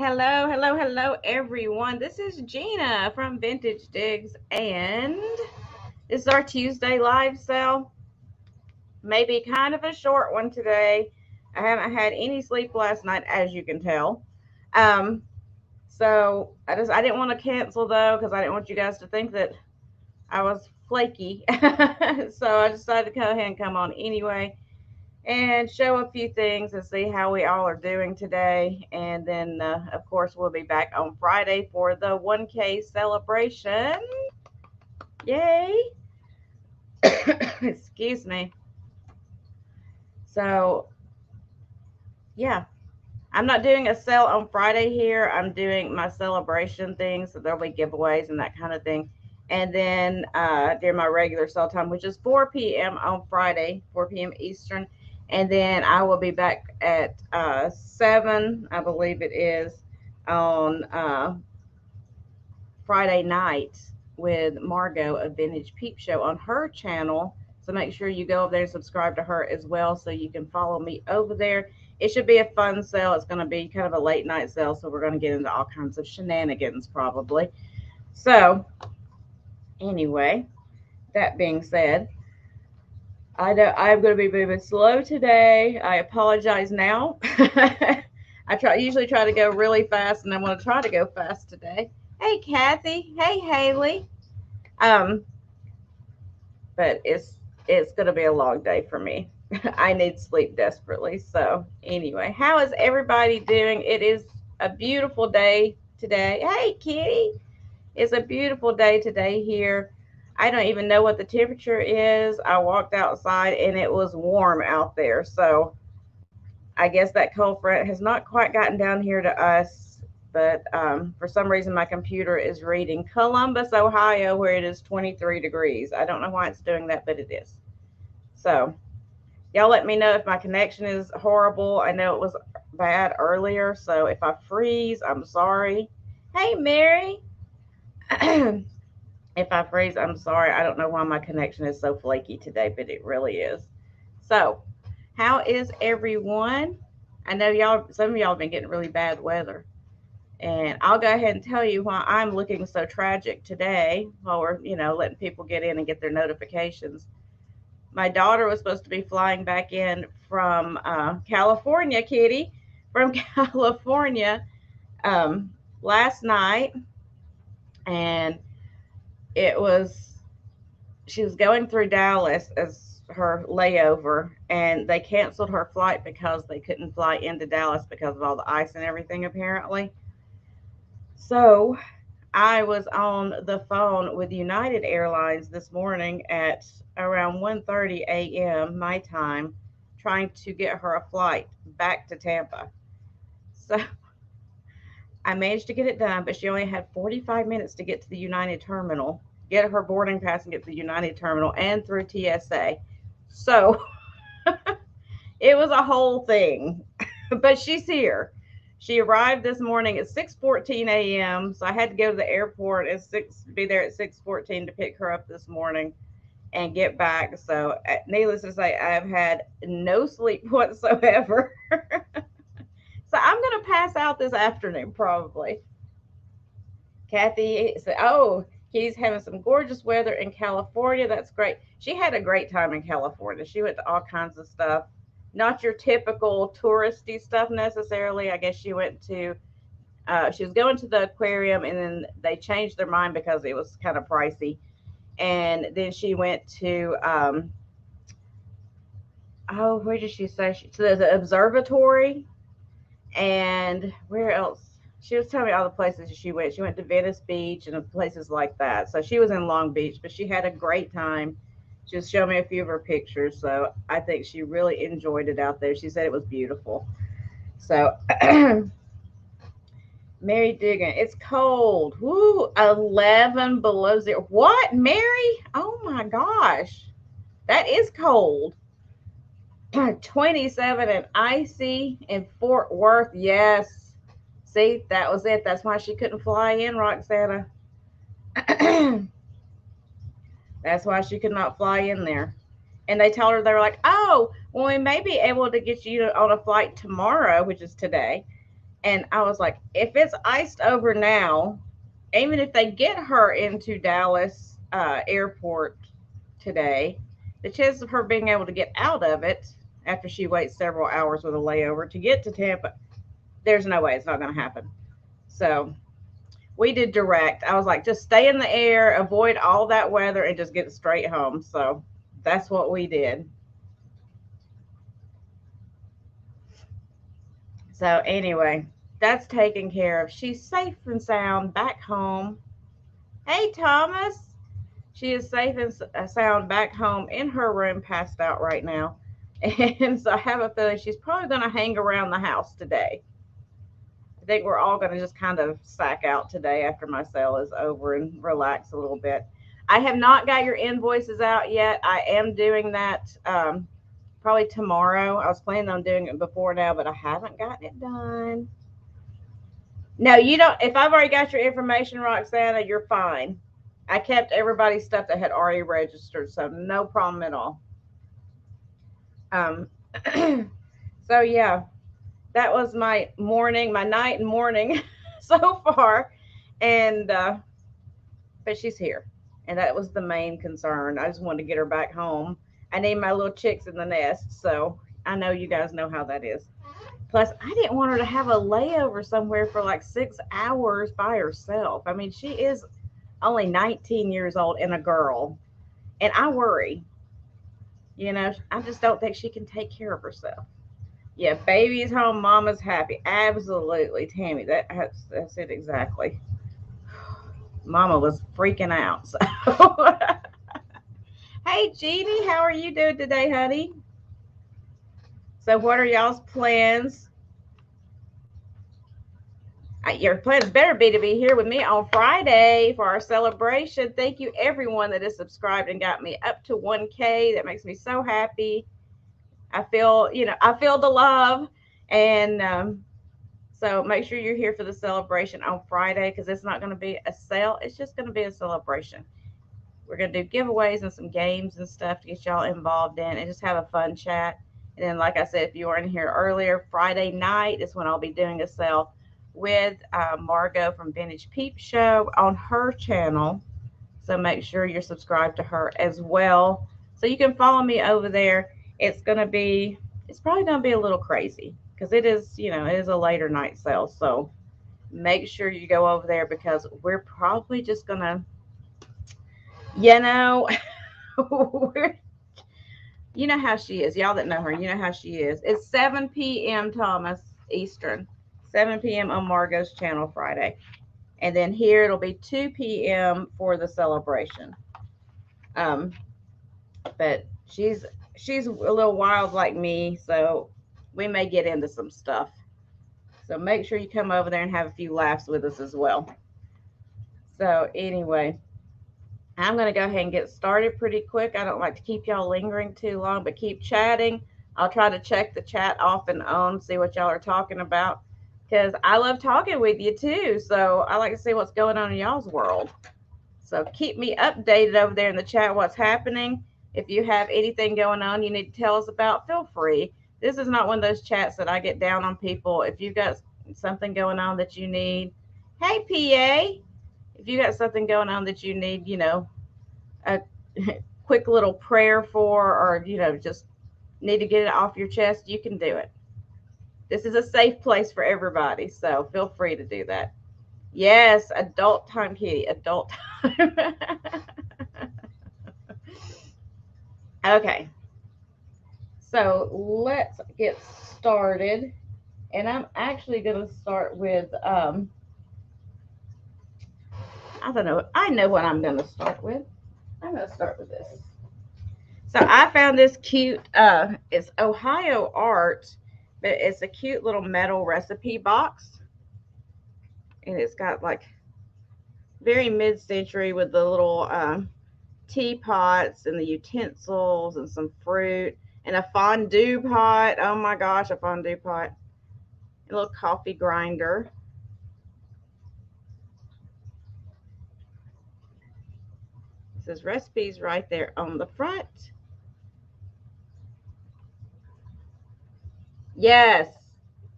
Hello, hello, hello, everyone. This is Gina from Vintage Digs, and this is our Tuesday live sale. Maybe kind of a short one today. I haven't had any sleep last night, as you can tell. Um, so I didn't want to cancel though because I didn't want you guys to think that I was flaky. So I decided to go ahead and come on anyway and show a few things and see how we all are doing today. And then, of course, we'll be back on Friday for the 1K celebration. Yay! Excuse me. So, yeah, I'm not doing a sale on Friday here. I'm doing my celebration things. So there'll be giveaways and that kind of thing. And then during my regular sale time, which is 4 p.m. on Friday, 4 p.m. Eastern. And then I will be back at 7, I believe it is, on Friday night with Margot of Vintage Peep Show on her channel. So make sure you go over there and subscribe to her as well so you can follow me over there. It should be a fun sale. It's going to be kind of a late night sale, so we're going to get into all kinds of shenanigans probably. So, anyway, that being said, I know I'm going to be moving slow today. I apologize now. I usually try to go really fast, and I'm going to try to go fast today. Hey, Kathy. Hey, Haley. Um, but it's going to be a long day for me. I need sleep desperately. So anyway, how is everybody doing? It is a beautiful day today. Hey, Kitty. It's a beautiful day today here. I don't even know what the temperature is. I walked outside and it was warm out there. So I guess that cold front has not quite gotten down here to us. But for some reason, my computer is reading Columbus, Ohio, where it is 23 degrees. I don't know why it's doing that, but it is. So, y'all let me know if my connection is horrible. I know it was bad earlier. So, if I freeze, I'm sorry. Hey, Mary. If I freeze, I'm sorry. I don't know why my connection is so flaky today, but it really is. So, how is everyone? I know y'all, some of y'all have been getting really bad weather. And I'll go ahead and tell you why I'm looking so tragic today while we're, letting people get in and get their notifications. My daughter was supposed to be flying back in from California, Kitty, from California last night. And it was she was going through Dallas as her layover, and they canceled her flight because they couldn't fly into Dallas because of all the ice and everything, apparently. So I was on the phone with United Airlines this morning at around 1:30 a.m. my time, trying to get her a flight back to Tampa. So I managed to get it done, but she only had 45 minutes to get to the United terminal, get her boarding pass, and get to the United terminal and through TSA. So it was a whole thing, but she's here. She arrived this morning at 6:14 a.m. So I had to go to the airport at be there at 6:14 to pick her up this morning and get back. So needless to say, I've had no sleep whatsoever. So I'm gonna pass out this afternoon probably. Kathy said, "Oh, he's having some gorgeous weather in California. That's great." She had a great time in California. She went to all kinds of stuff, not your typical touristy stuff necessarily. I guess she went to, she was going to the aquarium, and then they changed their mind because it was kind of pricey. And then she went to, oh, where did she say? To the observatory, and where else? She was telling me all the places she went. She went to Venice Beach and places like that. So she was in Long Beach, but she had a great time. She just showed me a few of her pictures. So I think she really enjoyed it out there. She said it was beautiful. So Mary Diggin, it's cold. Woo, 11 below zero. What, Mary? Oh my gosh. That is cold. 27 and icy in Fort Worth. Yes. See, that was it. That's why she couldn't fly in, Roxana. That's why she could not fly in there. And they told her, they were like, oh, well, we may be able to get you on a flight tomorrow, which is today. And I was like, if it's iced over now, even if they get her into Dallas airport today, the chances of her being able to get out of it after she waits several hours with a layover to get to Tampa, there's no way it's not going to happen. So we did direct. I was like, just stay in the air, avoid all that weather, and just get straight home. So that's what we did. So anyway, that's taken care of. She's safe and sound back home. Hey, Thomas. She is safe and sound back home in her room, passed out right now. And so I have a feeling she's probably going to hang around the house today. I think we're all going to just kind of sack out today after my sale is over and relax a little bit. I have not got your invoices out yet. I am doing that probably tomorrow. I was planning on doing it before now, but I haven't gotten it done. No, you don't. If I've already got your information, Roxana, you're fine. I kept everybody's stuff that had already registered, so no problem at all. Um, so yeah, that was my morning, my night and morning so far, and but she's here, and that was the main concern. I just wanted to get her back home. I need my little chicks in the nest, so I know you guys know how that is. Plus, I didn't want her to have a layover somewhere for like 6 hours by herself. I mean, she is only 19 years old and a girl, and I worry. I just don't think she can take care of herself. Yeah, baby's home, mama's happy. Absolutely, Tammy. That's it exactly. Mama was freaking out. So, hey, Jeannie, how are you doing today, honey? So, what are y'all's plans? Your plans better be here with me on Friday for our celebration. Thank you, everyone that is subscribed and got me up to 1K. That makes me so happy. I feel the love, and so make sure you're here for the celebration on Friday because it's not going to be a sale. It's just going to be a celebration. We're going to do giveaways and some games and stuff to get y'all involved in and just have a fun chat. And then, like I said, if you were in here earlier, Friday night is when I'll be doing a sale with Margot from Vintage Peep Show on her channel. So make sure you're subscribed to her as well. So you can follow me over there. It's probably going to be a little crazy because it is a later night sale. So make sure you go over there because we're probably just going to, you know, we're, you know how she is. Y'all that know her, you know how she is. It's 7 p.m. Thomas Eastern, 7 p.m. on Margot's channel Friday. And then here it'll be 2 p.m. for the celebration. But she's a little wild like me, so we may get into some stuff. So make sure you come over there and have a few laughs with us as well. So anyway, I'm going to go ahead and get started pretty quick. I don't like to keep y'all lingering too long, but keep chatting. I'll try to check the chat off and on, see what y'all are talking about, because I love talking with you too. So I like to see what's going on in y'all's world. So keep me updated over there in the chat what's happening. If you have anything going on you need to tell us about, feel free. This is not one of those chats that I get down on people. If you've got something going on that you need, hey, PA, if you got something going on that you need, a quick little prayer for, or, just need to get it off your chest, you can do it. This is a safe place for everybody, so feel free to do that. Yes, adult time, Kitty, adult time. Okay, so let's get started. And I'm actually going to start with, I don't know. I know what I'm going to start with. I'm going to start with this. So I found this cute, it's Ohio Art, but it's a cute little metal recipe box. And it's got like very mid-century with the little teapots and the utensils and some fruit and a fondue pot. Oh my gosh, a fondue pot. A little coffee grinder. It says recipes right there on the front. Yes,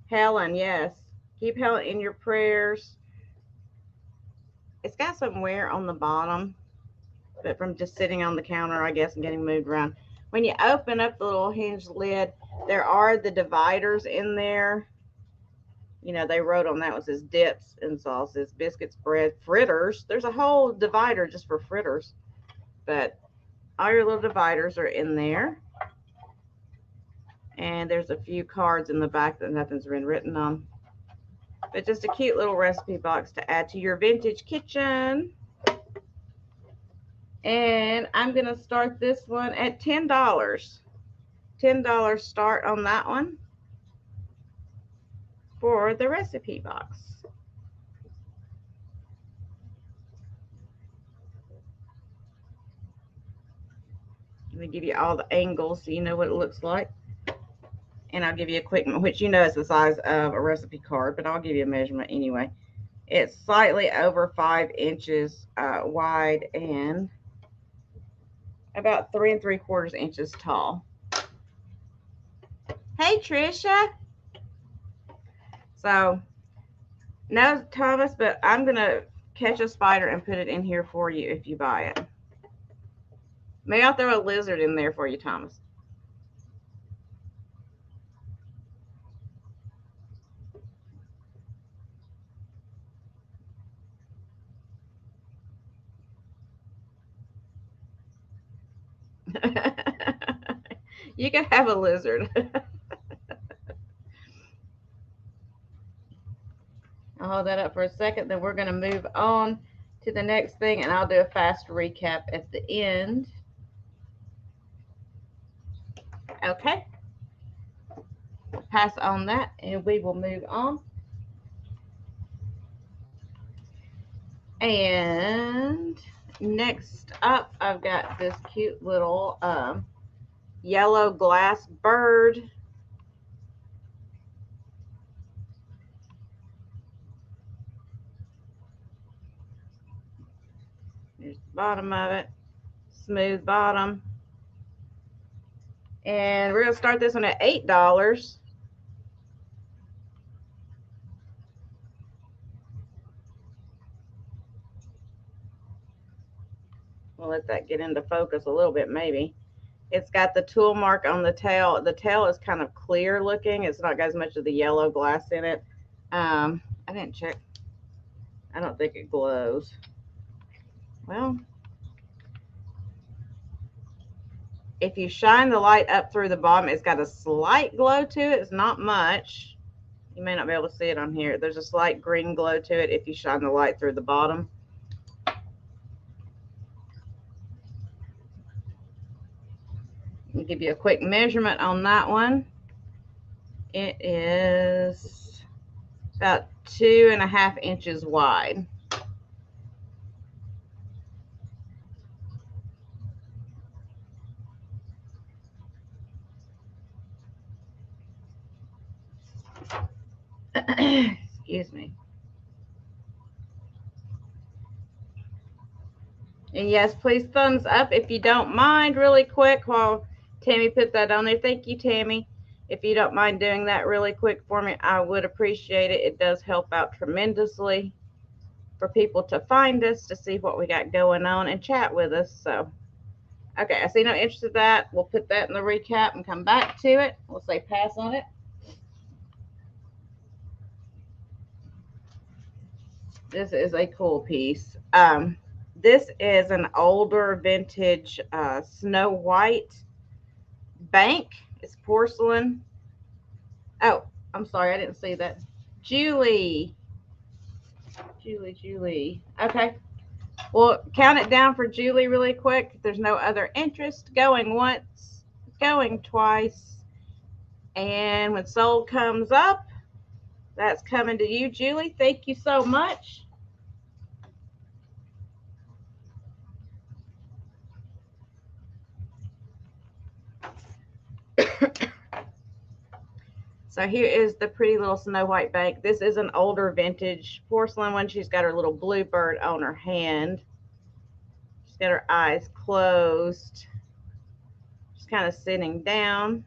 Helen, yes. Keep Helen in your prayers. It's got some wear on the bottom, but from just sitting on the counter, I guess, and getting moved around. When you open up the little hinged lid, there are the dividers in there. You know, they wrote on that was his dips and sauces, biscuits, bread, fritters. There's a whole divider just for fritters. But all your little dividers are in there. And there's a few cards in the back that nothing's been written on. But just a cute little recipe box to add to your vintage kitchen. And I'm going to start this one at $10. $10 start on that one for the recipe box. Let me give you all the angles so you know what it looks like. And I'll give you a quick, which you know is the size of a recipe card, but I'll give you a measurement anyway. It's slightly over 5 inches wide and about 3 3/4 inches tall. Hey, Trisha. So, no, Thomas, but I'm going to catch a spider and put it in here for you if you buy it. Maybe I'll throw a lizard in there for you, Thomas. You can have a lizard. I'll hold that up for a second. Then we're going to move on to the next thing, and I'll do a fast recap at the end. Okay. Pass on that, and we will move on. And next up, I've got this cute little yellow glass bird. There's the bottom of it. Smooth bottom. And we're going to start this one at $8. We'll let that get into focus a little bit, maybe. It's got the tool mark on the tail. The tail is kind of clear looking. It's not got as much of the yellow glass in it. I didn't check. I don't think it glows. Well, if you shine the light up through the bottom, it's got a slight glow to it. It's not much. You may not be able to see it on here. There's a slight green glow to it if you shine the light through the bottom. I'll give you a quick measurement on that one. It is about 2.5 inches wide. Excuse me. And yes, please thumbs up if you don't mind really quick while Tammy put that on there. Thank you, Tammy. If you don't mind doing that really quick for me, I would appreciate it. It does help out tremendously for people to find us, to see what we got going on and chat with us. So, okay, I see no interest in that. We'll put that in the recap and come back to it. We'll say pass on it. This is a cool piece. This is an older vintage Snow White bank. It's porcelain. Oh, I'm sorry, I didn't see that. Julie. Okay. Well, count it down for Julie really quick. If there's no other interest, going once, going twice. And when sold comes up, that's coming to you, Julie. Thank you so much. So here is the pretty little Snow White bank. This is an older vintage porcelain one. She's got her little bluebird on her hand. She's got her eyes closed. She's kind of sitting down.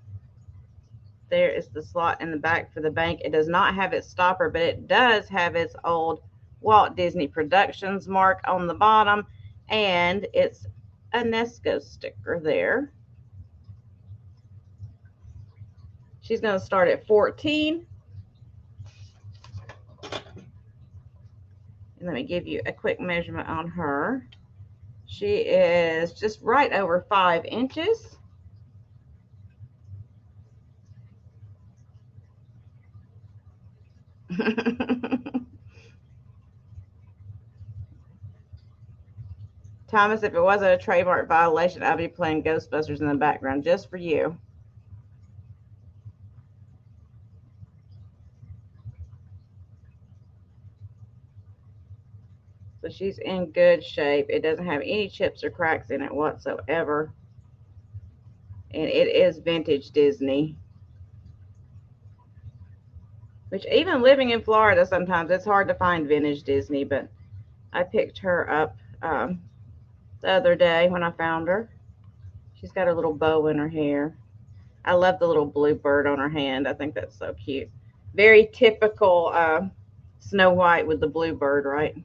There is the slot in the back for the bank. It does not have its stopper, but it does have its old Walt Disney Productions mark on the bottom, and it's a Nesco sticker there. She's going to start at 14. And let me give you a quick measurement on her. She is just right over 5 inches. Thomas, if it wasn't a trademark violation, I'd be playing Ghostbusters in the background just for you. So she's in good shape. It doesn't have any chips or cracks in it whatsoever. And it is vintage Disney. Which even living in Florida, sometimes it's hard to find vintage Disney, but I picked her up the other day when I found her. She's got a little bow in her hair. I love the little blue bird on her hand. I think that's so cute. Very typical Snow White with the blue bird, right?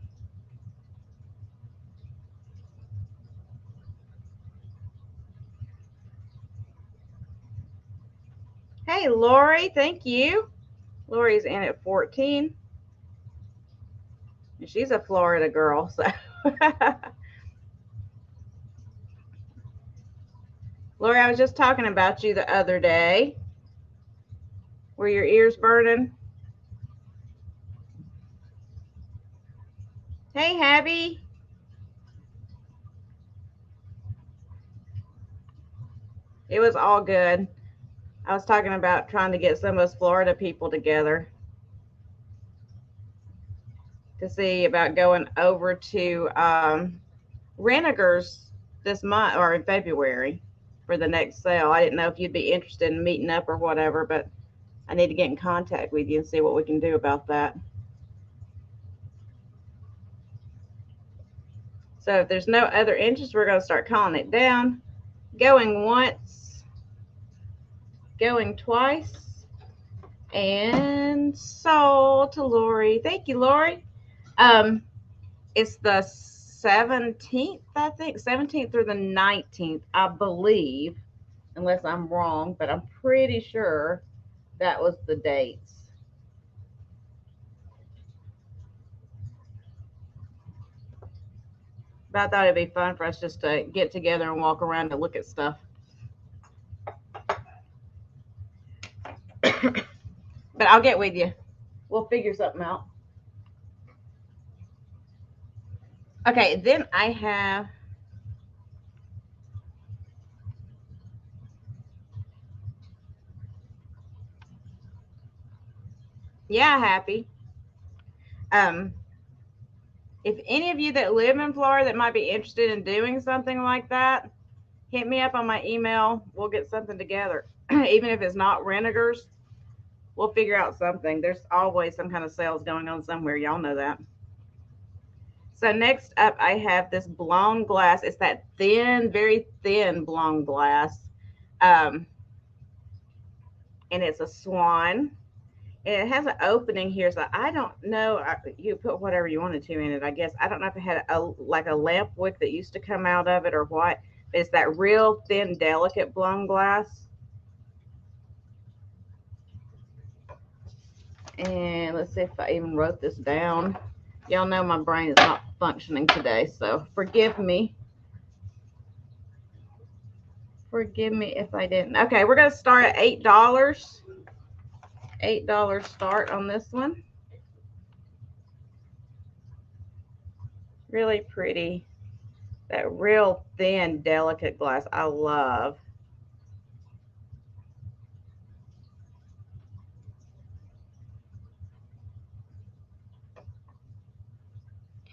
Hey, Lori, thank you. Lori's in at 14. And she's a Florida girl, so. Lori, I was just talking about you the other day. Were your ears burning? Hey, Abby. It was all good. I was talking about trying to get some of us Florida people together to see about going over to Reniger's this month or in February for the next sale. I didn't know if you'd be interested in meeting up or whatever, but I need to get in contact with you and see what we can do about that. So if there's no other interest, we're going to start calling it down. Going once, going twice, and sold to Lori. Thank you, Lori. It's the 17th, I think, 17th through the 19th, I believe, unless I'm wrong, but I'm pretty sure that was the dates. But I thought it'd be fun for us just to get together and walk around and look at stuff. But I'll get with you. We'll figure something out. Okay, then I have happy. If any of you that live in Florida that might be interested in doing something like that, hit me up on my email. We'll get something together. Even if it's not Renegers, we'll figure out something. There's always some kind of sales going on somewhere. Y'all know that. So next up, I have this blown glass. It's that thin, very thin blown glass. And it's a swan. And it has an opening here. So I don't know. You put whatever you wanted to in it, I guess. I don't know if it had like a lamp wick that used to come out of it or what. But it's that real thin, delicate blown glass. And let's see if I even wrote this down. Y'all know my brain is not functioning today, so forgive me. Forgive me if I didn't. Okay, we're going to start at $8. $8 start on this one. Really pretty. That real thin, delicate glass I love.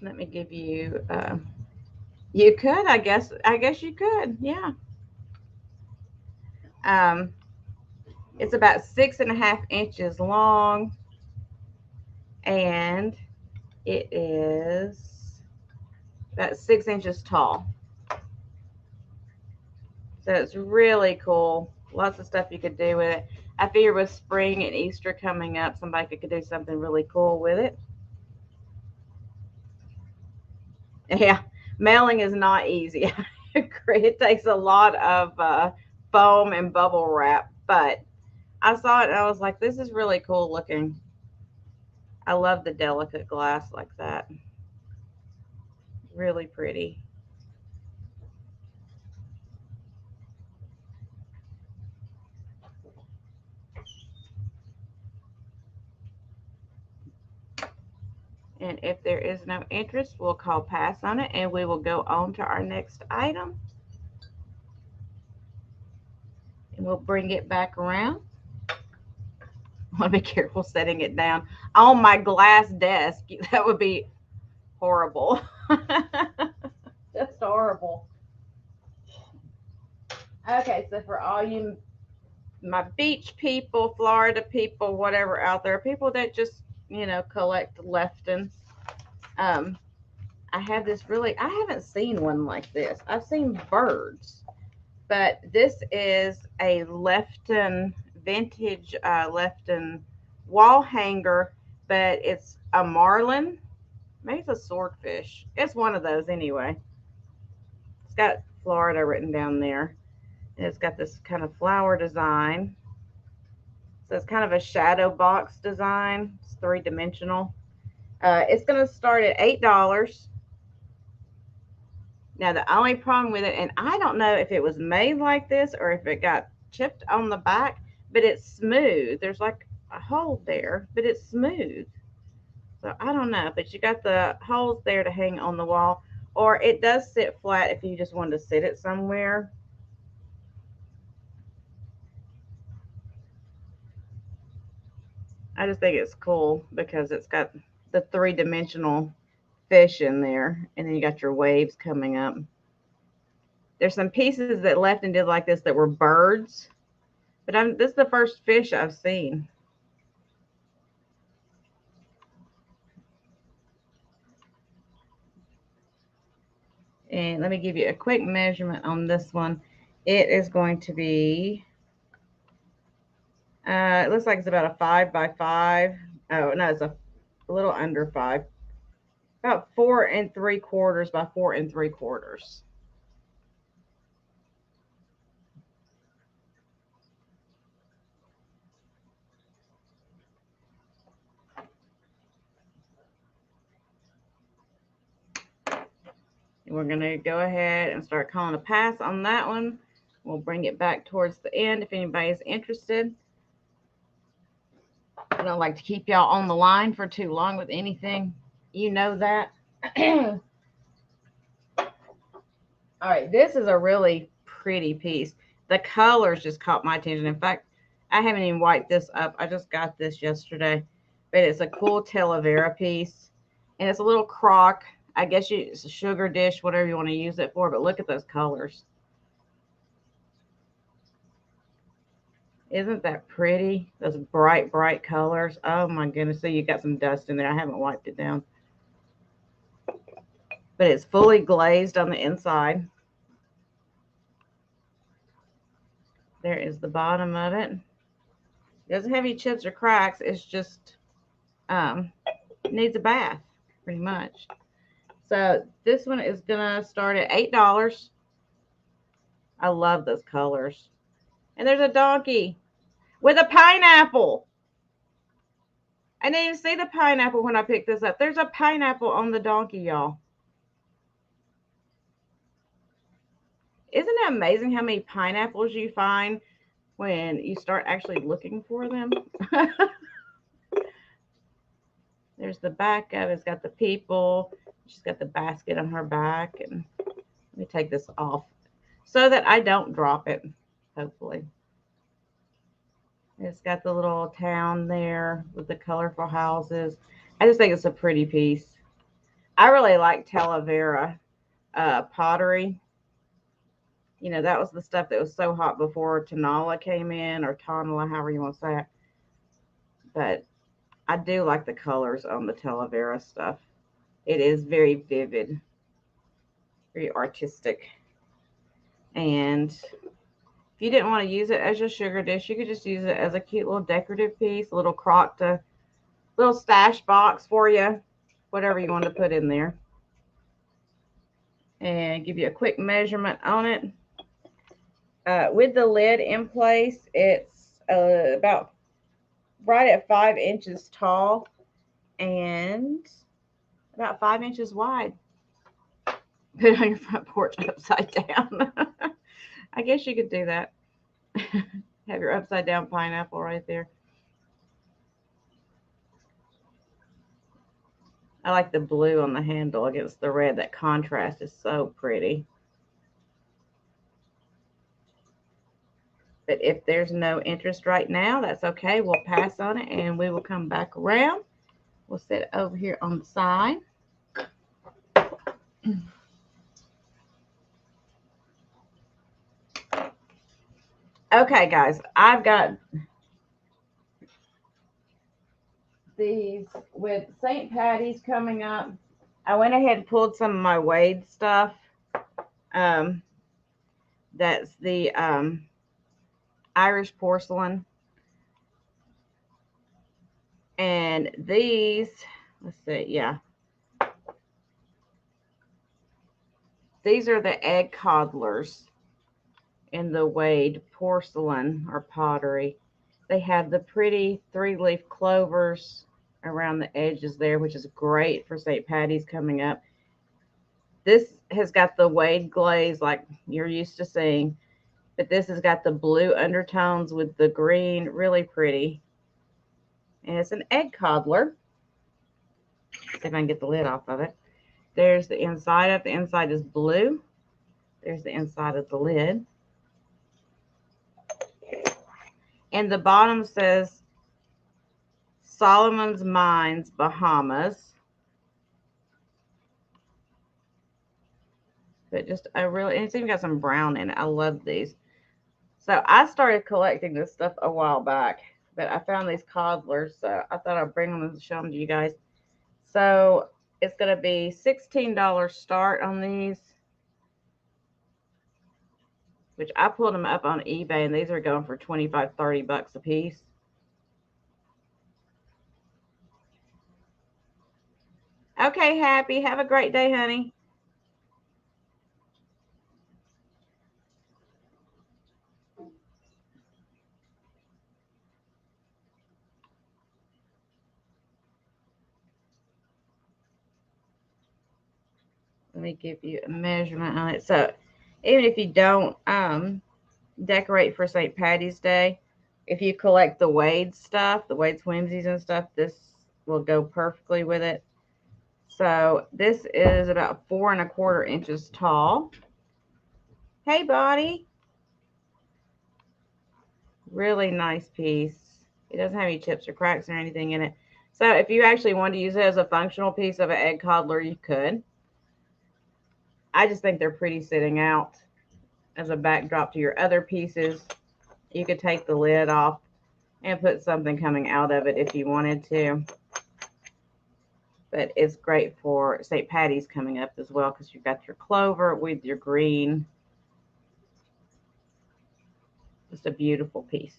Let me give you, you could, I guess you could, yeah. It's about 6.5 inches long, and it is about 6 inches tall. So it's really cool. Lots of stuff you could do with it. I figure with spring and Easter coming up, somebody could do something really cool with it. Yeah, mailing is not easy. I agree. It takes a lot of foam and bubble wrap, but I saw it and I was like, this is really cool looking. I love the delicate glass like that. Really pretty. And if there is no interest, we'll call pass on it and we will go on to our next item. And we'll bring it back around. I want to be careful setting it down on my glass desk. That would be horrible. Just horrible. Okay, so for all you my beach people, Florida people, whatever out there, people that just, collect Leftons. Um, I have this I haven't seen one like this. I've seen birds, but this is a Lefton, vintage Lefton wall hanger, but it's a marlin. Maybe it's a swordfish. It's one of those anyway. It's got Florida written down there. And it's got this kind of flower design. So it's kind of a shadow box design. It's three-dimensional. It's going to start at $8. Now, the only problem with it, and I don't know if it was made like this or if it got chipped on the back, but it's smooth. There's like a hole there, but it's smooth. So I don't know, but you got the holes there to hang on the wall, or it does sit flat if you just wanted to sit it somewhere. I just think it's cool because it's got the three-dimensional fish in there, and then you got your waves coming up. There's some pieces that Lefton did like this that were birds, but this is the first fish I've seen. And let me give you a quick measurement on this one. It is going to be, it looks like it's about a 5 by 5. Oh, no, it's a little under 5. About 4 3/4 by 4 3/4. We're going to go ahead and start calling a pass on that one. We'll bring it back towards the end if anybody's interested. I don't like to keep y'all on the line for too long with anything. You know that. All right, this is a really pretty piece. The colors just caught my attention. In fact, I haven't even wiped this up. I just got this yesterday. But it's a cool Talavera piece. And it's a little crock. I guess it's a sugar dish, whatever you want to use it for. But look at those colors. Isn't that pretty? Those bright, bright colors. Oh my goodness. So you got some dust in there. I haven't wiped it down. But it's fully glazed on the inside. There is the bottom of it. It doesn't have any chips or cracks. It's just needs a bath, pretty much. So this one is gonna start at $8. I love those colors. And there's a donkey with a pineapple. I didn't even see the pineapple when I picked this up. There's a pineapple on the donkey, y'all. Isn't it amazing how many pineapples you find when you start actually looking for them? There's the back of it. It's got the people. She's got the basket on her back. And let me take this off so that I don't drop it, hopefully. It's got the little town there with the colorful houses. I just think it's a pretty piece. I really like Talavera pottery. You know, that was the stuff that was so hot before Tonala came in, or Tonala, however you want to say it. But I do like the colors on the Talavera stuff. It is very vivid, very artistic. And If you didn't want to use it as your sugar dish, you could just use it as a cute little decorative piece, a little crock to little stash box for you, whatever you want to put in there. And give you a quick measurement on it. With the lid in place, it's about right at 5 inches tall and about 5 inches wide. Put it on your front porch upside down. I guess you could do that. Have your upside down pineapple right there. I like the blue on the handle against the red. That contrast is so pretty. But if there's no interest right now, that's okay. We'll pass on it and we will come back around. We'll set it over here on the side. Okay, guys, I've got these with St. Patty's coming up. I went ahead and pulled some of my Wade stuff. That's the Irish porcelain. And these, let's see, yeah. These are the egg coddlers in the Wade porcelain or pottery. They have the pretty 3-leaf clovers around the edges there, which is great for St. Patty's coming up. This has got the Wade glaze like you're used to seeing, but this has got the blue undertones with the green, really pretty. And it's an egg coddler. See if I can get the lid off of it. There's the inside of it. The inside is blue. There's the inside of the lid. And the bottom says Solomon's Mines, Bahamas. But just a really, and it's even got some brown in it. I love these. So I started collecting this stuff a while back, but I found these coddlers, so I thought I'd bring them and show them to you guys. So it's going to be $16 start on these, which I pulled them up on eBay, and these are going for 25, 30 bucks a piece. Okay, Happy. Have a great day, honey. Let me give you a measurement on it. So even if you don't decorate for St. Patty's Day, if you collect the Wade stuff, the Wade Whimsies and stuff, this will go perfectly with it. So this is about 4 1/4 inches tall. Hey, Buddy. Really nice piece. It doesn't have any chips or cracks or anything in it. So if you actually wanted to use it as a functional piece of an egg coddler, you could. I just think they're pretty sitting out as a backdrop to your other pieces. You could take the lid off and put something coming out of it if you wanted to. But it's great for St. Patty's coming up as well, because you've got your clover with your green. Just a beautiful piece.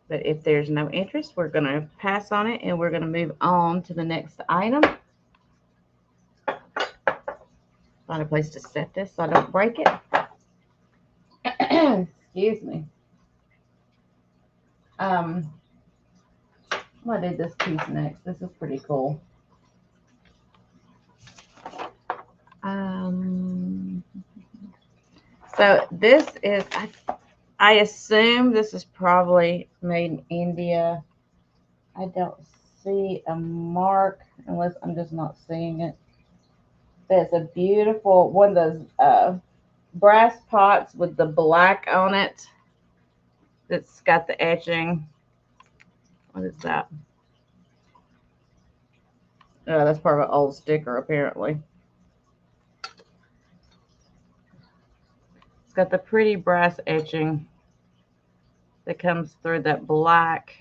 But if there's no interest, we're going to pass on it and we're going to move on to the next item. Find a place to set this so I don't break it. Excuse me. I'm going to do this piece next. This is pretty cool. So this is, I assume this is probably made in India. I don't see a mark unless I'm just not seeing it. That's a beautiful one of those brass pots with the black on it. That's got the etching. What is that? Oh, that's part of an old sticker, apparently. It's got the pretty brass etching that comes through that black.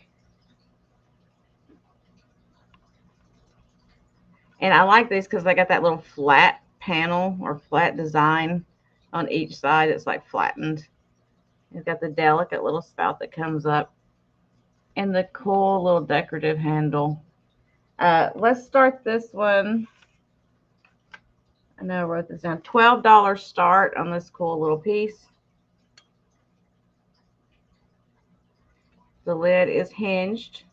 And I like these because they got that little flat panel or flat design on each side. It's like flattened. It's got the delicate little spout that comes up and the cool little decorative handle. Let's start this one. I know I wrote this down. $12 start on this cool little piece. The lid is hinged.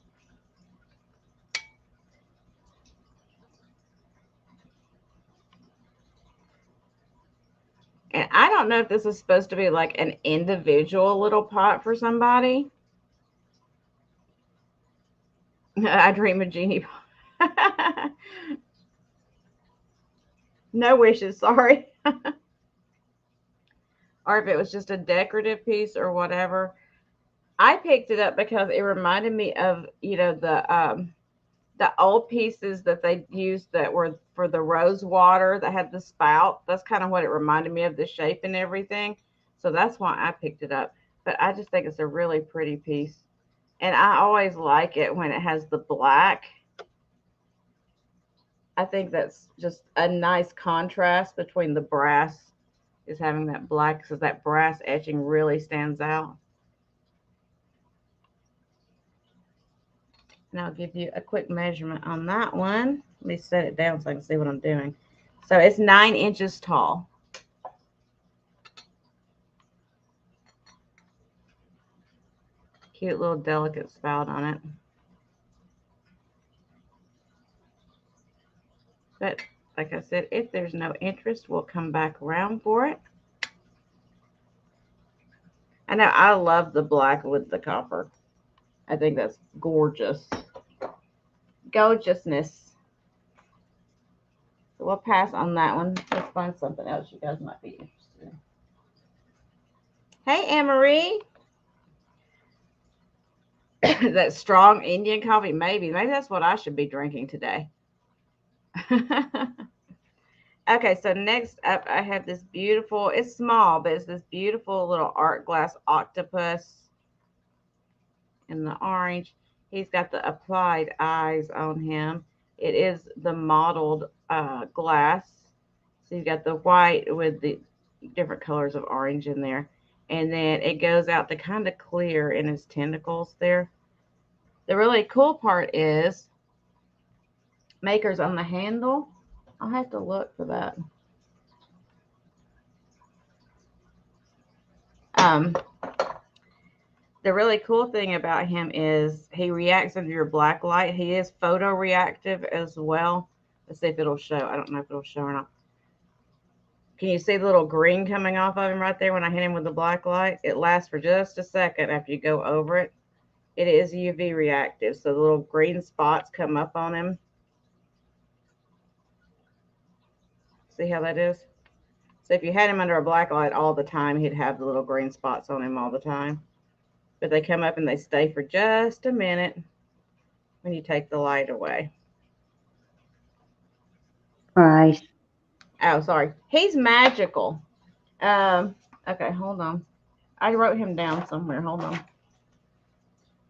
And I don't know if this is supposed to be like an individual little pot for somebody. I dream of genie pot. No wishes, sorry. Or if it was just a decorative piece or whatever. I picked it up because it reminded me of, the old pieces that they used that were for the rose water that had the spout. That's kind of what it reminded me of, the shape and everything. So that's why I picked it up. But I just think it's a really pretty piece. And I always like it when it has the black. I think that's just a nice contrast between the brass is having that black, so that brass etching really stands out. And I'll give you a quick measurement on that one. Let me set it down so I can see what I'm doing. So it's 9 inches tall. Cute little delicate spout on it. But like I said, if there's no interest, we'll come back around for it. I know I love the black with the copper. I think that's gorgeous. Gorgeousness. So we'll pass on that one. Let's find something else you guys might be interested in. Hey, Anne-Marie. That strong Indian coffee, maybe that's what I should be drinking today. Okay, so next up I have this beautiful, it's small, but it's this beautiful little art glass octopus in the orange. He's got the applied eyes on him. It is the mottled glass. So you've got the white with the different colors of orange in there. And then it goes out to kind of clear in his tentacles there. The really cool part is makers on the handle. I'll have to look for that. The really cool thing about him is he reacts under your black light. He is photoreactive as well. Let's see if it'll show. I don't know if it'll show or not. Can you see the little green coming off of him right there when I hit him with the black light? It lasts for just a second after you go over it. It is UV reactive, so the little green spots come up on him. See how that is? So if you had him under a black light all the time, he'd have the little green spots on him all the time. But they come up and they stay for just a minute when you take the light away. Right. Oh, sorry. He's magical. Okay, hold on. I wrote him down somewhere. Hold on.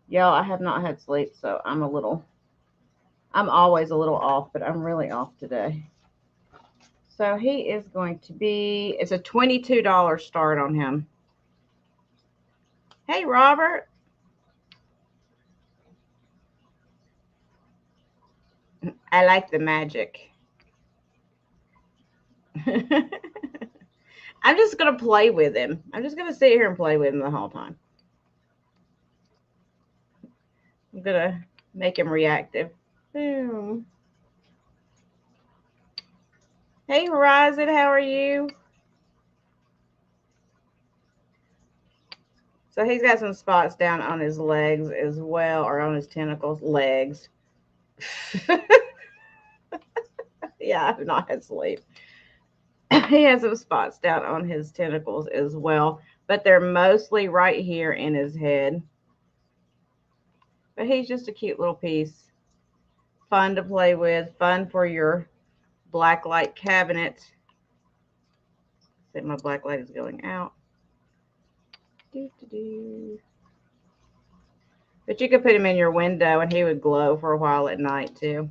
Y'all, I have not had sleep, so I'm always a little off, but I'm really off today. So he is going to be, it's a $22 start on him. Hey, Robert. I like the magic. I'm just going to play with him. I'm just going to sit here and play with him the whole time. I'm going to make him reactive. Boom. Hey, Horizon, how are you? So he's got some spots down on his legs as well, or on his tentacles. Legs. Yeah, I've not had sleep. He has some spots down on his tentacles as well, but they're mostly right here in his head. But he's just a cute little piece. Fun to play with, fun for your black light cabinet. See, my black light is going out. But you could put him in your window and he would glow for a while at night too.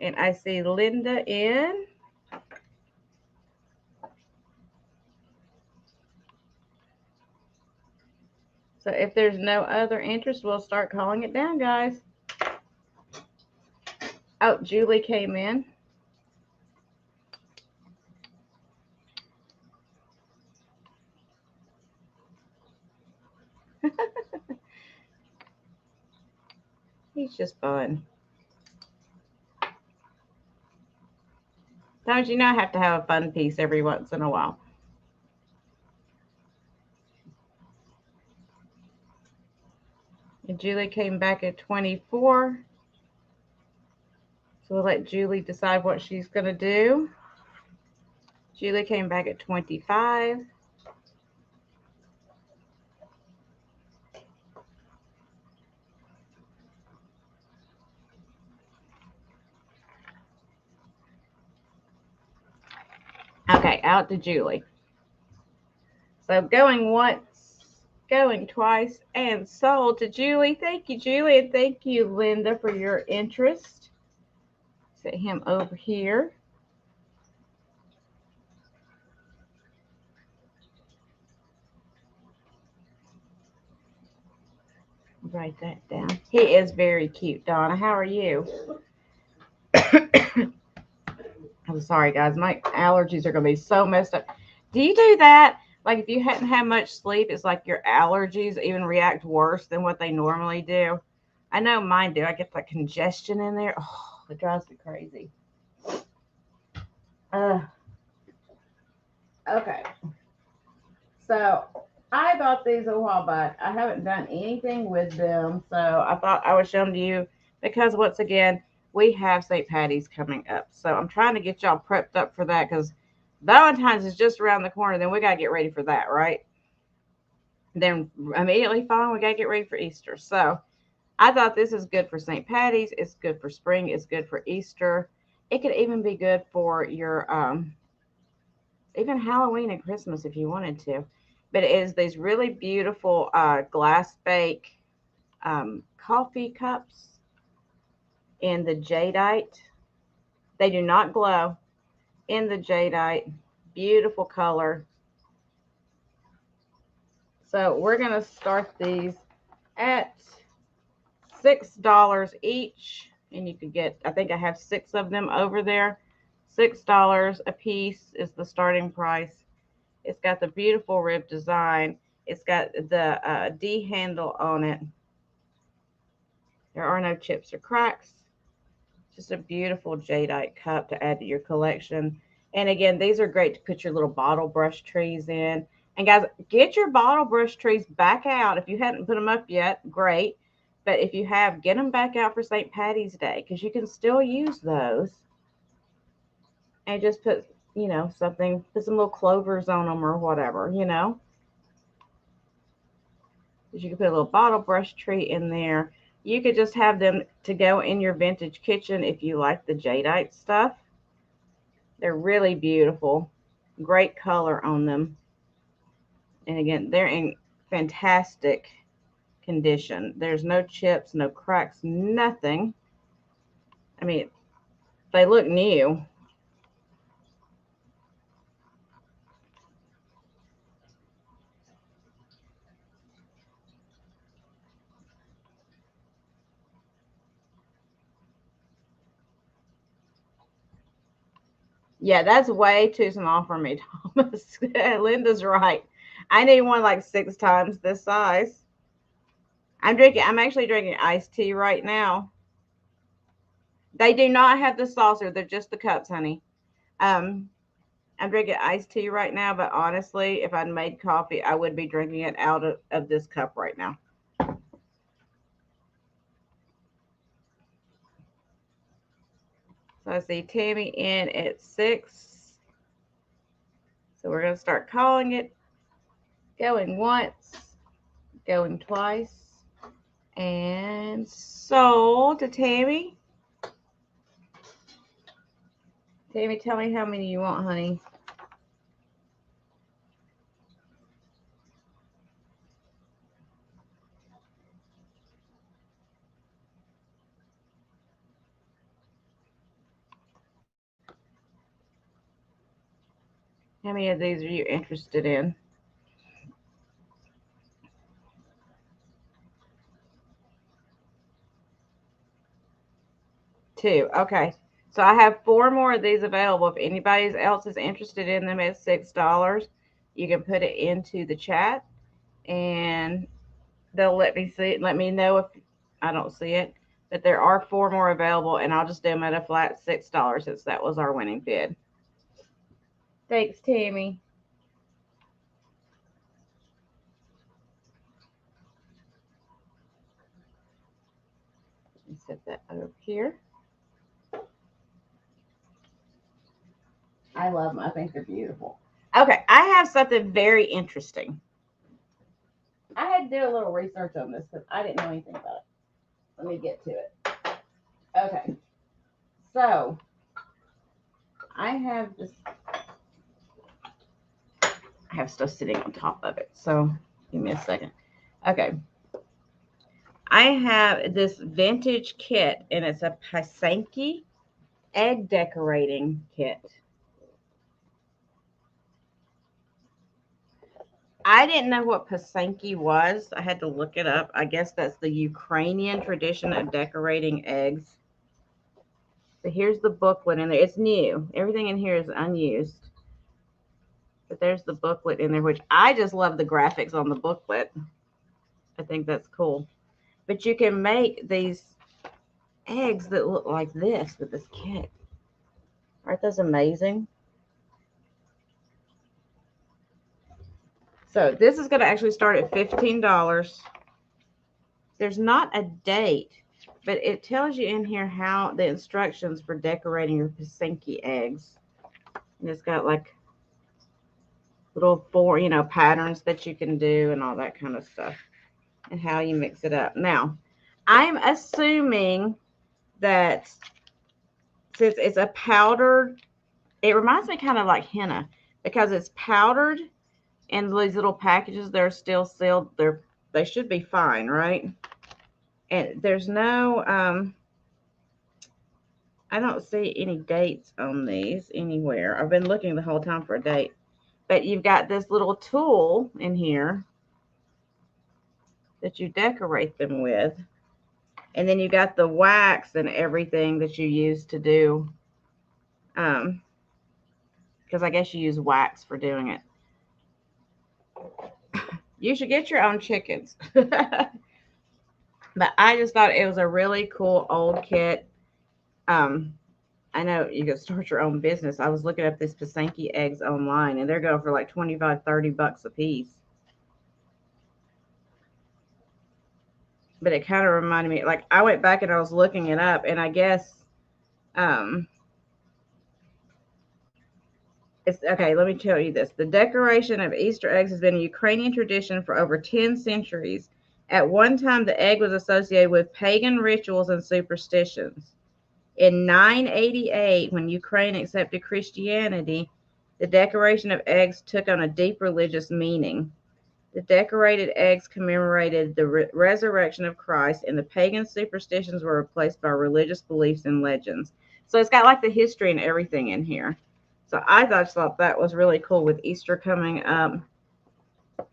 And I see Linda in. So if there's no other interest, we'll start calling it down, guys. Oh, Julie came in. He's just fun. Don't you know I have to have a fun piece every once in a while? And Julie came back at 24. So we'll let Julie decide what she's going to do. Julie came back at 25. Okay, out to Julie. So going once, going twice, and sold to Julie. Thank you, Julie, and thank you, Linda, for your interest. Set him over here. Write that down. He is very cute, Donna. How are you? I'm sorry, guys. My allergies are going to be so messed up. Do you do that? Like if you hadn't had much sleep, it's like your allergies even react worse than what they normally do. I know mine do. I get that congestion in there. Oh, it drives me crazy. Okay. So I bought these a while back. I haven't done anything with them. So I thought I would show them to you because once again, we have St. Patty's coming up. So I'm trying to get y'all prepped up for that because Valentine's is just around the corner. Then we got to get ready for that, right? Then immediately following, we got to get ready for Easter. So I thought this is good for St. Patty's. It's good for spring. It's good for Easter. It could even be good for your even Halloween and Christmas if you wanted to. But it is these really beautiful glass bake coffee cups in the jadeite. They do not glow in the jadeite. Beautiful color. So we're going to start these at $6 each. And you could get, I think I have 6 of them over there. $6 a piece is the starting price. It's got the beautiful rib design. It's got the D handle on it. There are no chips or cracks. Just a beautiful jadeite cup to add to your collection. And again, these are great to put your little bottle brush trees in. And guys, get your bottle brush trees back out. If you hadn't put them up yet, great. But if you have, get them back out for St. Patty's Day because you can still use those. And just put, you know, something, put some little clovers on them or whatever, you know. You can put a little bottle brush tree in there. You could just have them to go in your vintage kitchen if you like the jadeite stuff. They're really beautiful. Great color on them. And again, they're in fantastic condition. There's no chips, no cracks, nothing. I mean, they look new. Yeah, that's way too small for me, Thomas. Linda's right. I need one like 6 times this size. I'm actually drinking iced tea right now. They do not have the saucer. They're just the cups, honey. I'm drinking iced tea right now, but honestly, if I'd made coffee, I would be drinking it out of this cup right now. So I see Tammy in at 6. So we're going to start calling it. Going once, going twice, and sold to Tammy. Tammy, tell me how many you want, honey. How many of these are you interested in? 2. Okay. So I have 4 more of these available. If anybody else is interested in them at $6, you can put it into the chat and they'll let me see it. Let me know if I don't see it. But there are 4 more available, and I'll just do them at a flat $6 since that was our winning bid. Thanks, Tammy. Let me set that over here. I love them. I think they're beautiful. Okay, I have something very interesting. I had to do a little research on this because I didn't know anything about it. Let me get to it. Okay, so I have this. I have stuff sitting on top of it, so give me a second. Okay, I have this vintage kit, and it's a Pisanki egg decorating kit. I didn't know what Pisanki was. I had to look it up. I guess that's the Ukrainian tradition of decorating eggs. So here's the booklet in there. It's new. Everything in here is unused. But there's the booklet in there, which I just love the graphics on the booklet. I think that's cool. But you can make these eggs that look like this with this kit. Aren't those amazing? So this is going to actually start at $15. There's not a date, but it tells you in here how the instructions for decorating your Pisanki eggs. And it's got like little patterns that you can do and all that kind of stuff and how you mix it up. Now, I'm assuming that since it's a powdered, it reminds me kind of like henna because it's powdered and these little packages, they're still sealed. They should be fine, right? And there's no, I don't see any dates on these anywhere. I've been looking the whole time for a date. But you've got this little tool in here that you decorate them with. And then you got the wax and everything that you use to do. Because I guess you use wax for doing it. You should get your own chickens. But I just thought it was a really cool old kit. I know you can start your own business. I was looking up these Pisanki eggs online, and they're going for like 25, 30 bucks a piece. But it kind of reminded me, like I went back and I was looking it up, and I guess it's okay. Let me tell you this. The decoration of Easter eggs has been a Ukrainian tradition for over 10 centuries. At one time, the egg was associated with pagan rituals and superstitions. In 988, when Ukraine accepted Christianity, the decoration of eggs took on a deep religious meaning. The decorated eggs commemorated the resurrection of Christ, and the pagan superstitions were replaced by religious beliefs and legends. So it's got like the history and everything in here. So I just thought that was really cool with Easter coming up,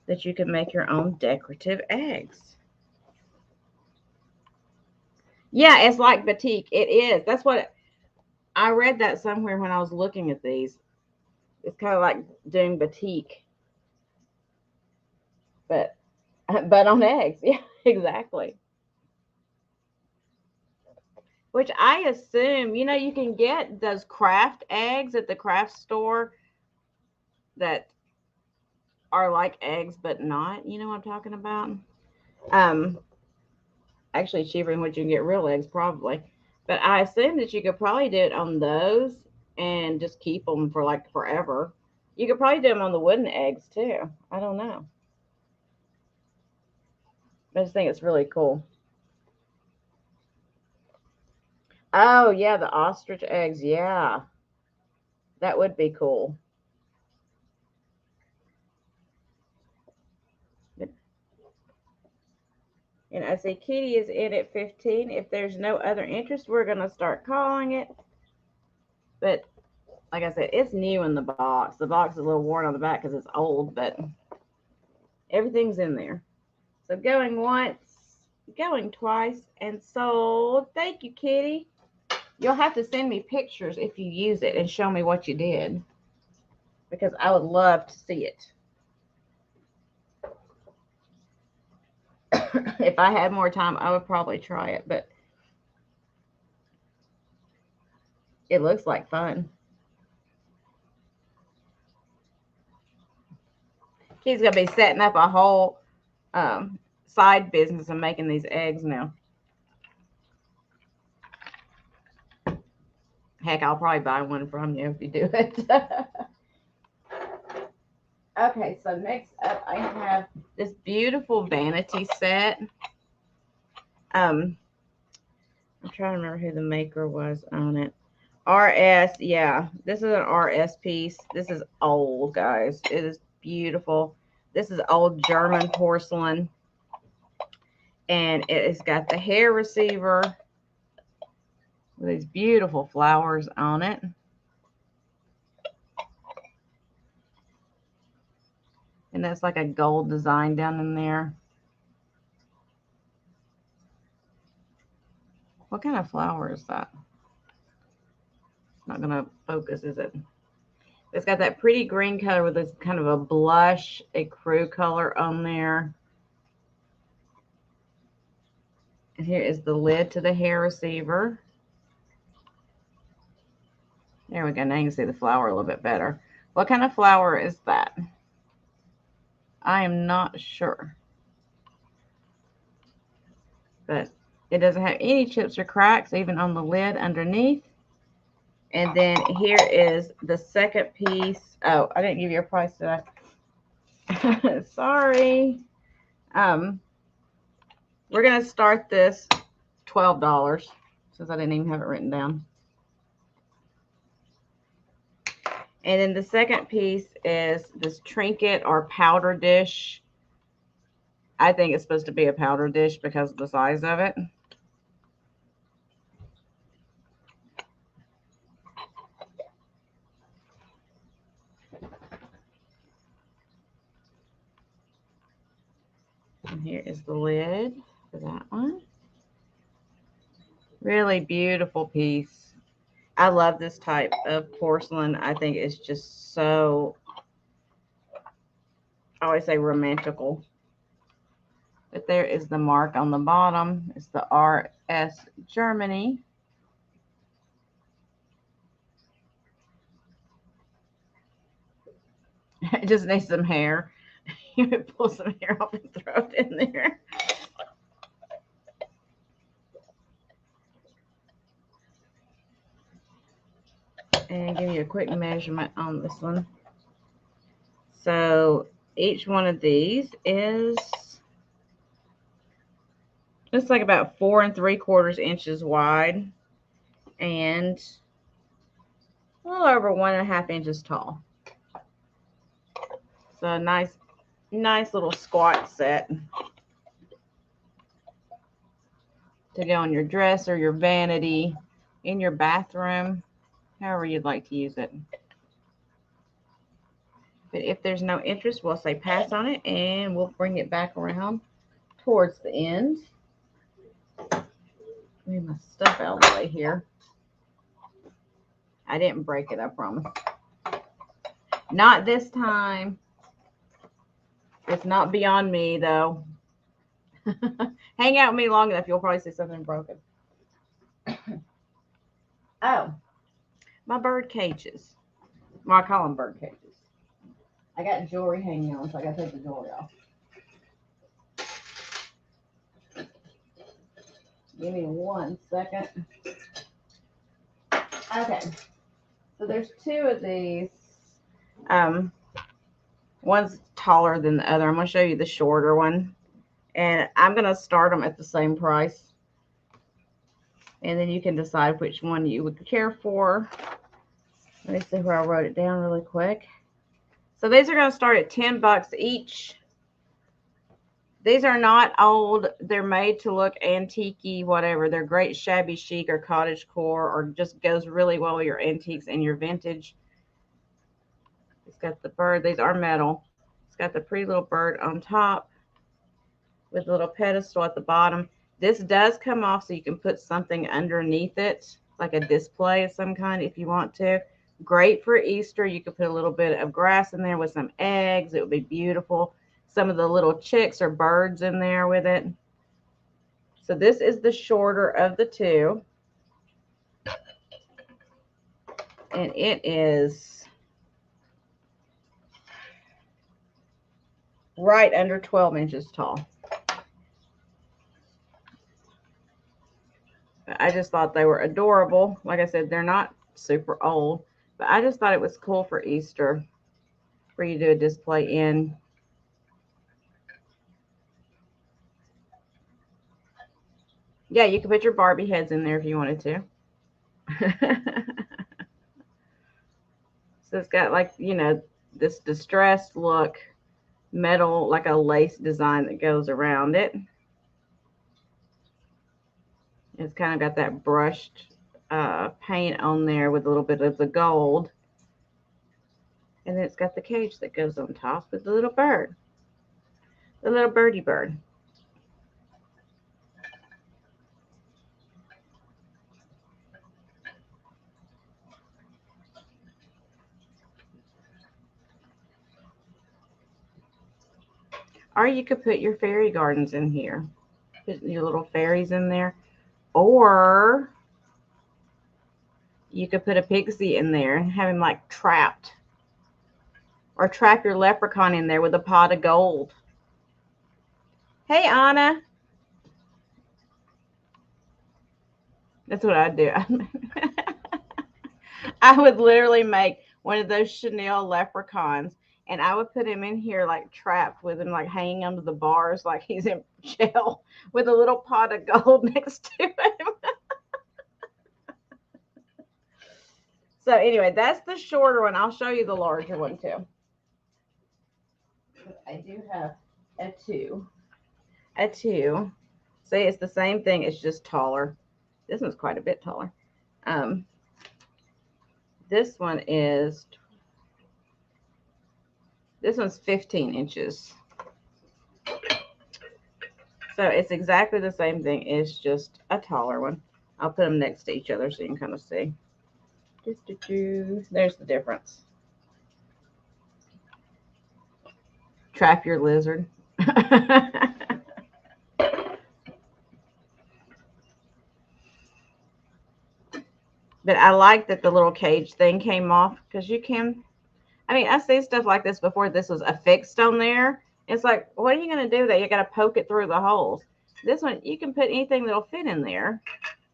that you can make your own decorative eggs. Yeah, it's like batik. It is. That's what I read that somewhere when I was looking at these. It's kind of like doing batik, but on eggs. Yeah, exactly. Which I assume, you can get those craft eggs at the craft store that are like eggs but not. You know what I'm talking about? Actually cheaper than what you can get real eggs probably. But I assume that you could probably do it on those and just keep them for like forever. You could probably do them on the wooden eggs too. I don't know. I just think it's really cool. Oh, yeah, the ostrich eggs. Yeah, that would be cool. And I see Kitty is in at 15. If there's no other interest, we're going to start calling it. But like I said, it's new in the box. The box is a little worn on the back because it's old, but everything's in there. So going once, going twice, and sold. Thank you, Kitty. You'll have to send me pictures if you use it and show me what you did, because I would love to see it. If I had more time, I would probably try it, but it looks like fun. He's going to be setting up a whole side business and making these eggs now. Heck, I'll probably buy one from you if you do it. Okay, so next up I have this beautiful vanity set. I'm trying to remember who the maker was on it. RS, yeah, this is an RS piece. This is old, guys. It is beautiful. This is old German porcelain, and it has got the hair receiver with these beautiful flowers on it. And that's like a gold design down in there. What kind of flower is that? Not gonna focus, is it? It's got that pretty green color with this kind of a blush ecru color on there. And here is the lid to the hair receiver. There we go. Now you can see the flower a little bit better. What kind of flower is that? I am not sure. But it doesn't have any chips or cracks, even on the lid underneath. And then here is the second piece. Oh, I didn't give you a price, did I? Sorry. We're going to start this $12 since I didn't even have it written down. And then the second piece is this trinket or powder dish. I think it's supposed to be a powder dish because of the size of it. And here is the lid for that one. Really beautiful piece. I love this type of porcelain. I think it's just so, I always say romantical. But there is the mark on the bottom. It's the RS Germany. It just needs some hair. You pull some hair off and throw it in there. And give you a quick measurement on this one. So each one of these is, it's like about 4 3/4 inches wide and a little over 1.5 inches tall. So a nice little squat set to go on your dresser, your vanity, in your bathroom, however you'd like to use it. But if there's no interest, we'll say pass on it and we'll bring it back around towards the end. Move my stuff out of the way here. I didn't break it, I promise. Not this time. It's not beyond me, though. Hang out with me long enough, you'll probably see something broken. Oh, my bird cages. Well, I call them bird cages. I got jewelry hanging on, so I got to take the jewelry off. Give me 1 second. Okay. So there's 2 of these. One's taller than the other. I'm going to show you the shorter one. And I'm going to start them at the same price. And then you can decide which one you would care for. Let me see where I wrote it down really quick. So these are going to start at $10 each. These are not old. They're made to look antique-y, whatever. They're great shabby chic or cottage core, or just goes really well with your antiques and your vintage. It's got the bird. These are metal. It's got the pretty little bird on top with a little pedestal at the bottom. This does come off so you can put something underneath it. like a display of some kind if you want to. Great for Easter. You could put a little bit of grass in there with some eggs. It would be beautiful. Some of the little chicks or birds in there with it. So this is the shorter of the two. And it is right under 12 inches tall. I just thought they were adorable. Like I said, they're not super old, but I just thought it was cool for Easter for you to do a display in. Yeah, you could put your Barbie heads in there if you wanted to. So it's got like, you know, this distressed look, metal, like a lace design that goes around it. It's kind of got that brushed paint on there with a little bit of the gold. And then it's got the cage that goes on top with the little bird, the little birdie bird. Or you could put your fairy gardens in here. Put your little fairies in there. Or you could put a pixie in there and have him like trapped. Or trap your leprechaun in there with a pot of gold. Hey, Anna. That's what I'd do. I would literally make one of those Chanel leprechauns, and I would put him in here like trapped with him like hanging under the bars like he's in jail with a little pot of gold next to him. So anyway, that's the shorter one. I'll show you the larger one too. I do have a two. A two. See, it's the same thing. It's just taller. This one's quite a bit taller. This one is, this one's 15 inches. So it's exactly the same thing. It's just a taller one. I'll put them next to each other so you can kind of see. There's the difference. Trap your lizard. But I like that the little cage thing came off because you can, I mean, I've seen stuff like this before. This was affixed on there. It's like, what are you going to do with that? You got to poke it through the holes. This one, you can put anything that'll fit in there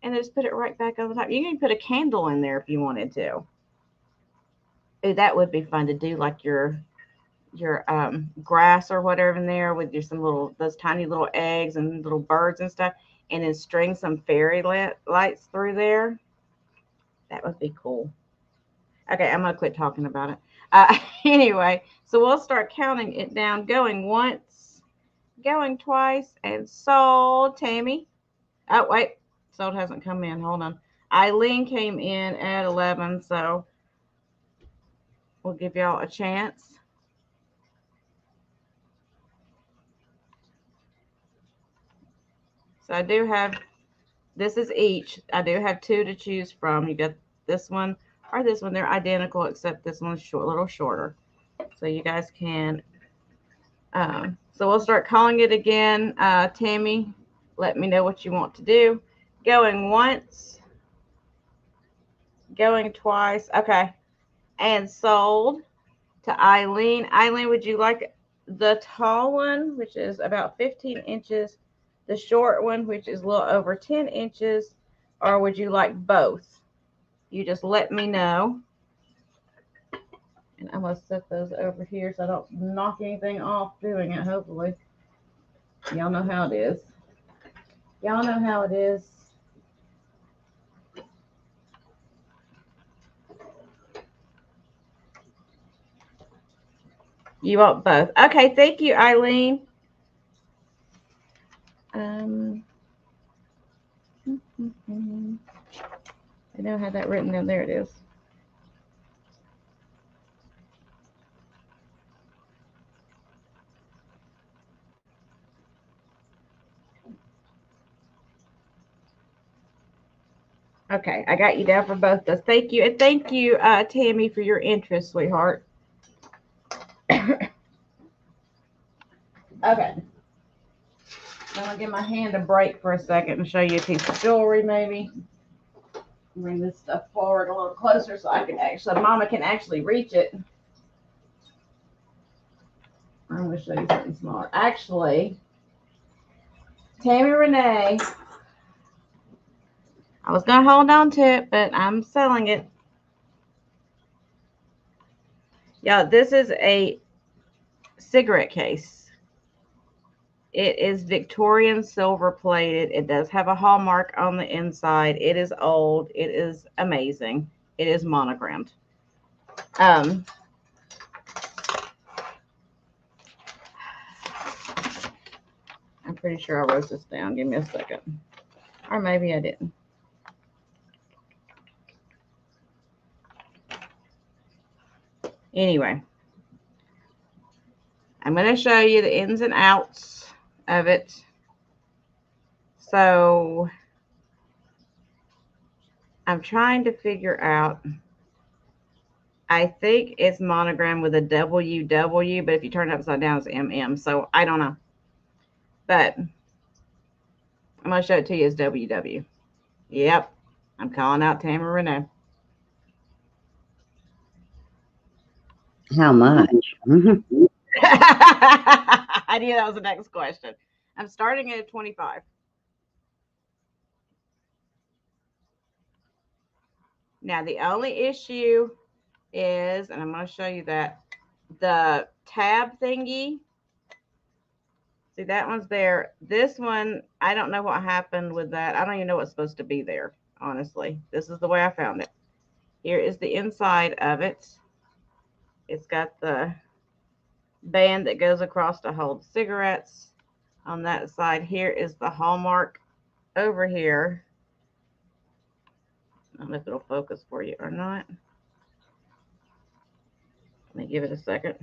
and then just put it right back on the top. You can put a candle in there if you wanted to. Ooh, that would be fun to do, like your grass or whatever in there with your some little, those tiny little eggs and little birds and stuff, and then string some fairy lights through there. That would be cool. Okay, I'm gonna quit talking about it. Anyway, so we'll start counting it down, going once, going twice, and sold. Tammy. Oh wait, sold hasn't come in. Hold on. Eileen came in at 11, so we'll give y'all a chance. So I do have, this is each. I do have two to choose from. You got this one or this one. They're identical, except this one's short, a little shorter. So you guys can, so we'll start calling it again. Tammy, let me know what you want to do. Going once, going twice. Okay. And sold to Eileen. Eileen, would you like the tall one, which is about 15 inches, the short one, which is a little over 10 inches, or would you like both? You just let me know. And I'm going to set those over here so I don't knock anything off doing it, hopefully. Y'all know how it is. Y'all know how it is. You want both. Okay, thank you, Eileen. I don't have that written down. There it is. Okay, I got you down for both those. Thank you. And thank you, Tammy, for your interest, sweetheart. Okay. I'm going to give my hand a break for a second and show you a piece of jewelry, maybe. Bring this stuff forward a little closer so Mama can actually reach it. I'm going to show you something smaller. Actually, Tammy Renee, I was going to hold on to it, but I'm selling it. Yeah, this is a cigarette case. It is Victorian silver plated. It does have a hallmark on the inside. It is old. It is amazing. It is monogrammed. I'm pretty sure I wrote this down. Give me a second. Or maybe I didn't. Anyway, I'm going to show you the ins and outs of it. So I'm trying to figure out. I think it's monogrammed with a WW, but if you turn it upside down, it's MM. So I don't know. But I'm going to show it to you as WW. Yep. I'm calling out Tammy Renee. How much? I knew that was the next question. I'm starting at 25. Now, the only issue is, and I'm going to show you that, the tab thingy. See, that one's there. This one, I don't know what happened with that. I don't even know what's supposed to be there, honestly. This is the way I found it. Here is the inside of it. It's got the band that goes across to hold cigarettes. On that side here is the hallmark over here. I don't know if it'll focus for you or not. Let me give it a second.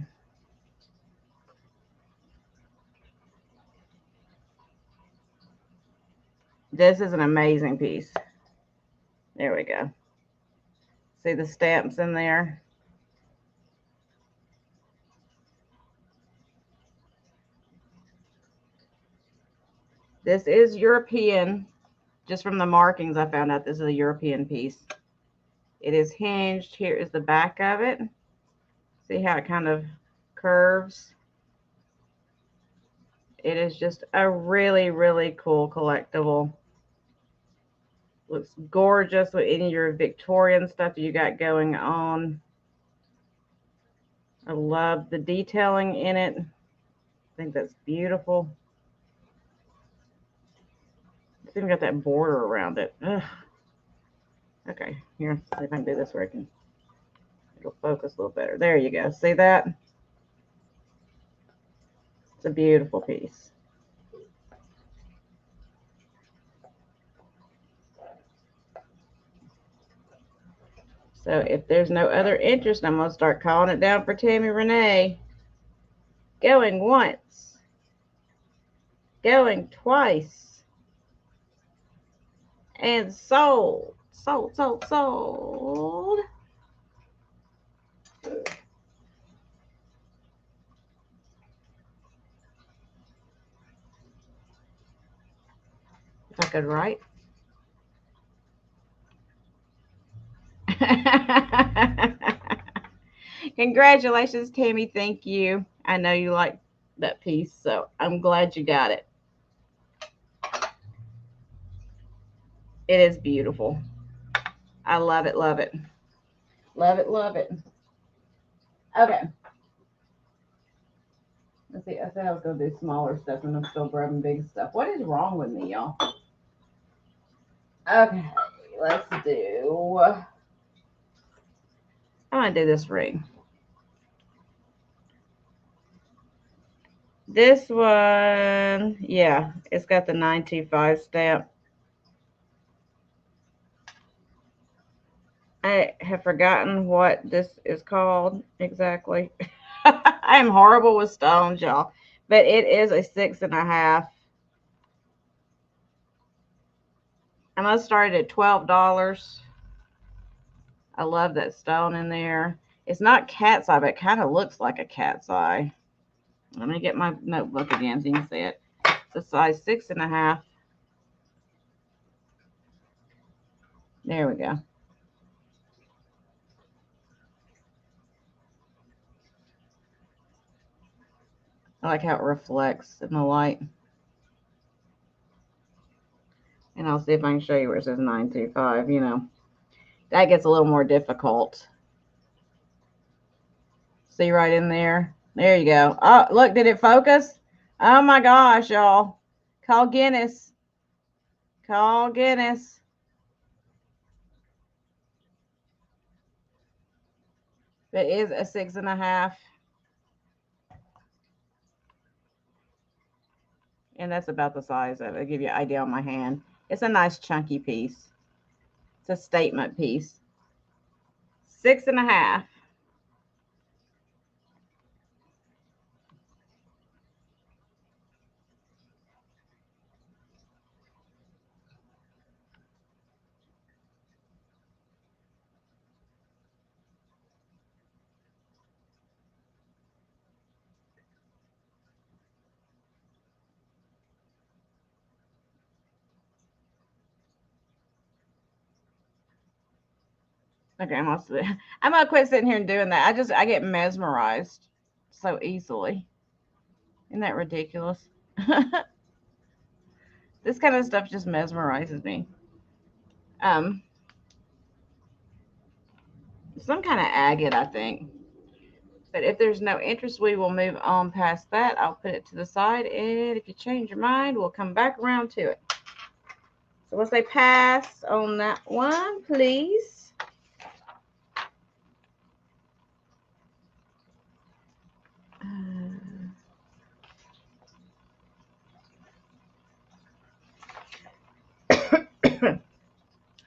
This is an amazing piece. There we go. See the stamps in there? This is European. Just from the markings, I found out this is a European piece. It is hinged. Here is the back of it. See how it kind of curves? It is just a really, really cool collectible. Looks gorgeous with any of your Victorian stuff that you got going on. I love the detailing in it. I think that's beautiful. It's even got that border around it. Ugh. Okay, here, see if I can do this where it'll focus a little better. There you go. See that? It's a beautiful piece. So if there's no other interest, I'm going to start calling it down for Tammy Renee. Going once. Going twice. And sold. Sold, sold, sold. If I could write. Congratulations, Tammy. Thank you. I know you like that piece, so I'm glad you got it. It is beautiful. I love it, love it. Love it, love it. Okay. Let's see. I said I was going to do smaller stuff, and I'm still grabbing big stuff. What is wrong with me, y'all? Okay. Let's do. I'm going to do this ring. This one, yeah, it's got the 925 stamp. I have forgotten what this is called exactly. I am horrible with stones, y'all. But it is a 6.5. I must start at $12. I love that stone in there. It's not cat's eye, but it kind of looks like a cat's eye. Let me get my notebook again so you can see it. It's a size 6.5. There we go. I like how it reflects in the light. And I'll see if I can show you where it says 925. You know, that gets a little more difficult. See right in there? There you go. Oh, look, did it focus? Oh my gosh, y'all. Call Guinness. Call Guinness. It is a 6.5. And that's about the size of it. I'll give you an idea on my hand. It's a nice chunky piece. It's a statement piece. 6.5. Okay, I'm gonna quit sitting here and doing that. I get mesmerized so easily. Isn't that ridiculous? This kind of stuff just mesmerizes me. Some kind of agate, I think. But if there's no interest, we will move on past that. I'll put it to the side, and if you change your mind, we'll come back around to it. So let's say pass on that one, please.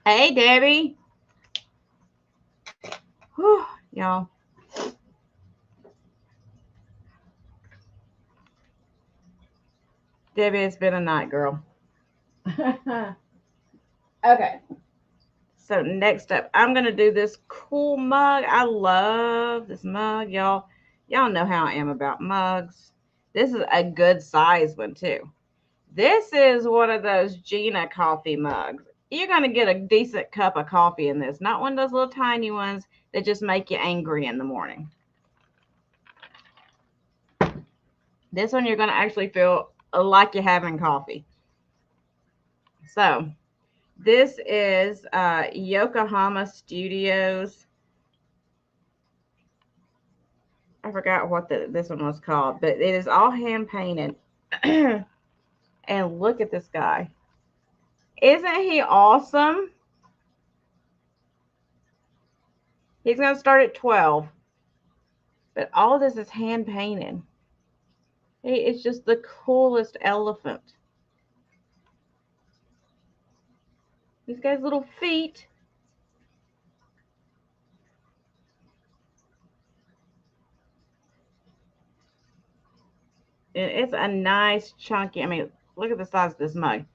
Hey, Debbie. Whew, y'all. Debbie, it's been a night, girl. Okay. So next up, I'm going to do this cool mug. I love this mug, y'all. Y'all know how I am about mugs. This is a good size one, too. This is one of those Gina coffee mugs. You're going to get a decent cup of coffee in this. Not one of those little tiny ones that just make you angry in the morning. This one, you're going to actually feel like you're having coffee. So this is Yokohama Studios. I forgot what this one was called, but it is all hand painted. And look at this guy. Isn't he awesome? He's going to start at 12. But all of this is hand painted. Hey, it's just the coolest elephant. He's got his little feet. And it's a nice chunky, I mean, look at the size of this mug.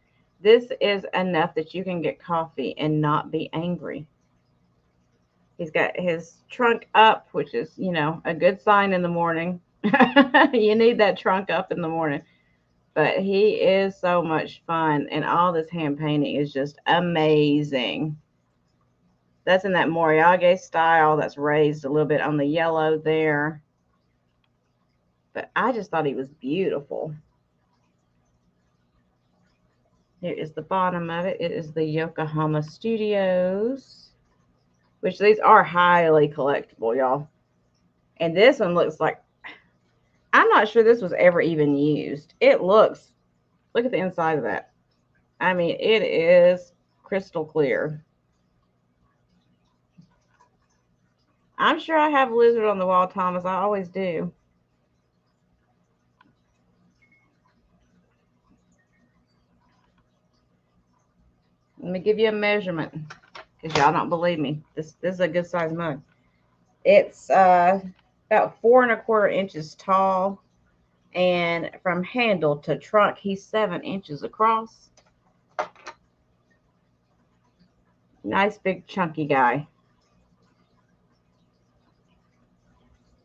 This is enough that you can get coffee and not be angry. He's got his trunk up, which is, you know, a good sign in the morning. You need that trunk up in the morning. But he is so much fun. And all this hand painting is just amazing. That's in that Moriage style. That's raised a little bit on the yellow there. But I just thought he was beautiful. Here is the bottom of it. It is the Yokohama Studios, which these are highly collectible, y'all. And this one looks like, I'm not sure this was ever even used. It looks, look at the inside of that. I mean, it is crystal clear. I'm sure I have a lizard on the wall, Thomas. I always do. Let me give you a measurement because y'all don't believe me. This is a good size mug. It's about 4¼ inches tall, and from handle to trunk, he's 7 inches across. Nice big chunky guy.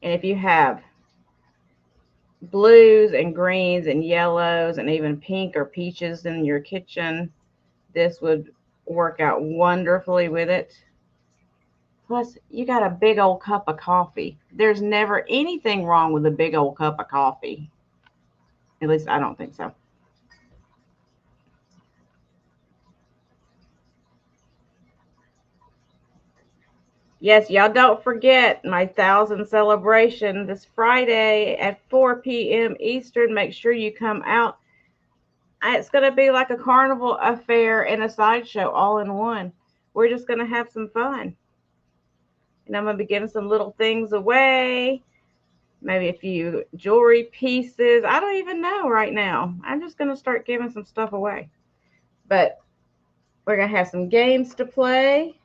And if you have blues and greens and yellows and even pink or peaches in your kitchen, this would work out wonderfully with it. Plus, you got a big old cup of coffee. There's never anything wrong with a big old cup of coffee. At least I don't think so. Yes, y'all don't forget my 1,000 celebration this Friday at 4 p.m. Eastern. Make sure you come out. It's going to be like a carnival affair and a sideshow all in one. We're just going to have some fun. And I'm going to be giving some little things away. Maybe a few jewelry pieces. I don't even know right now. I'm just going to start giving some stuff away. But we're going to have some games to play.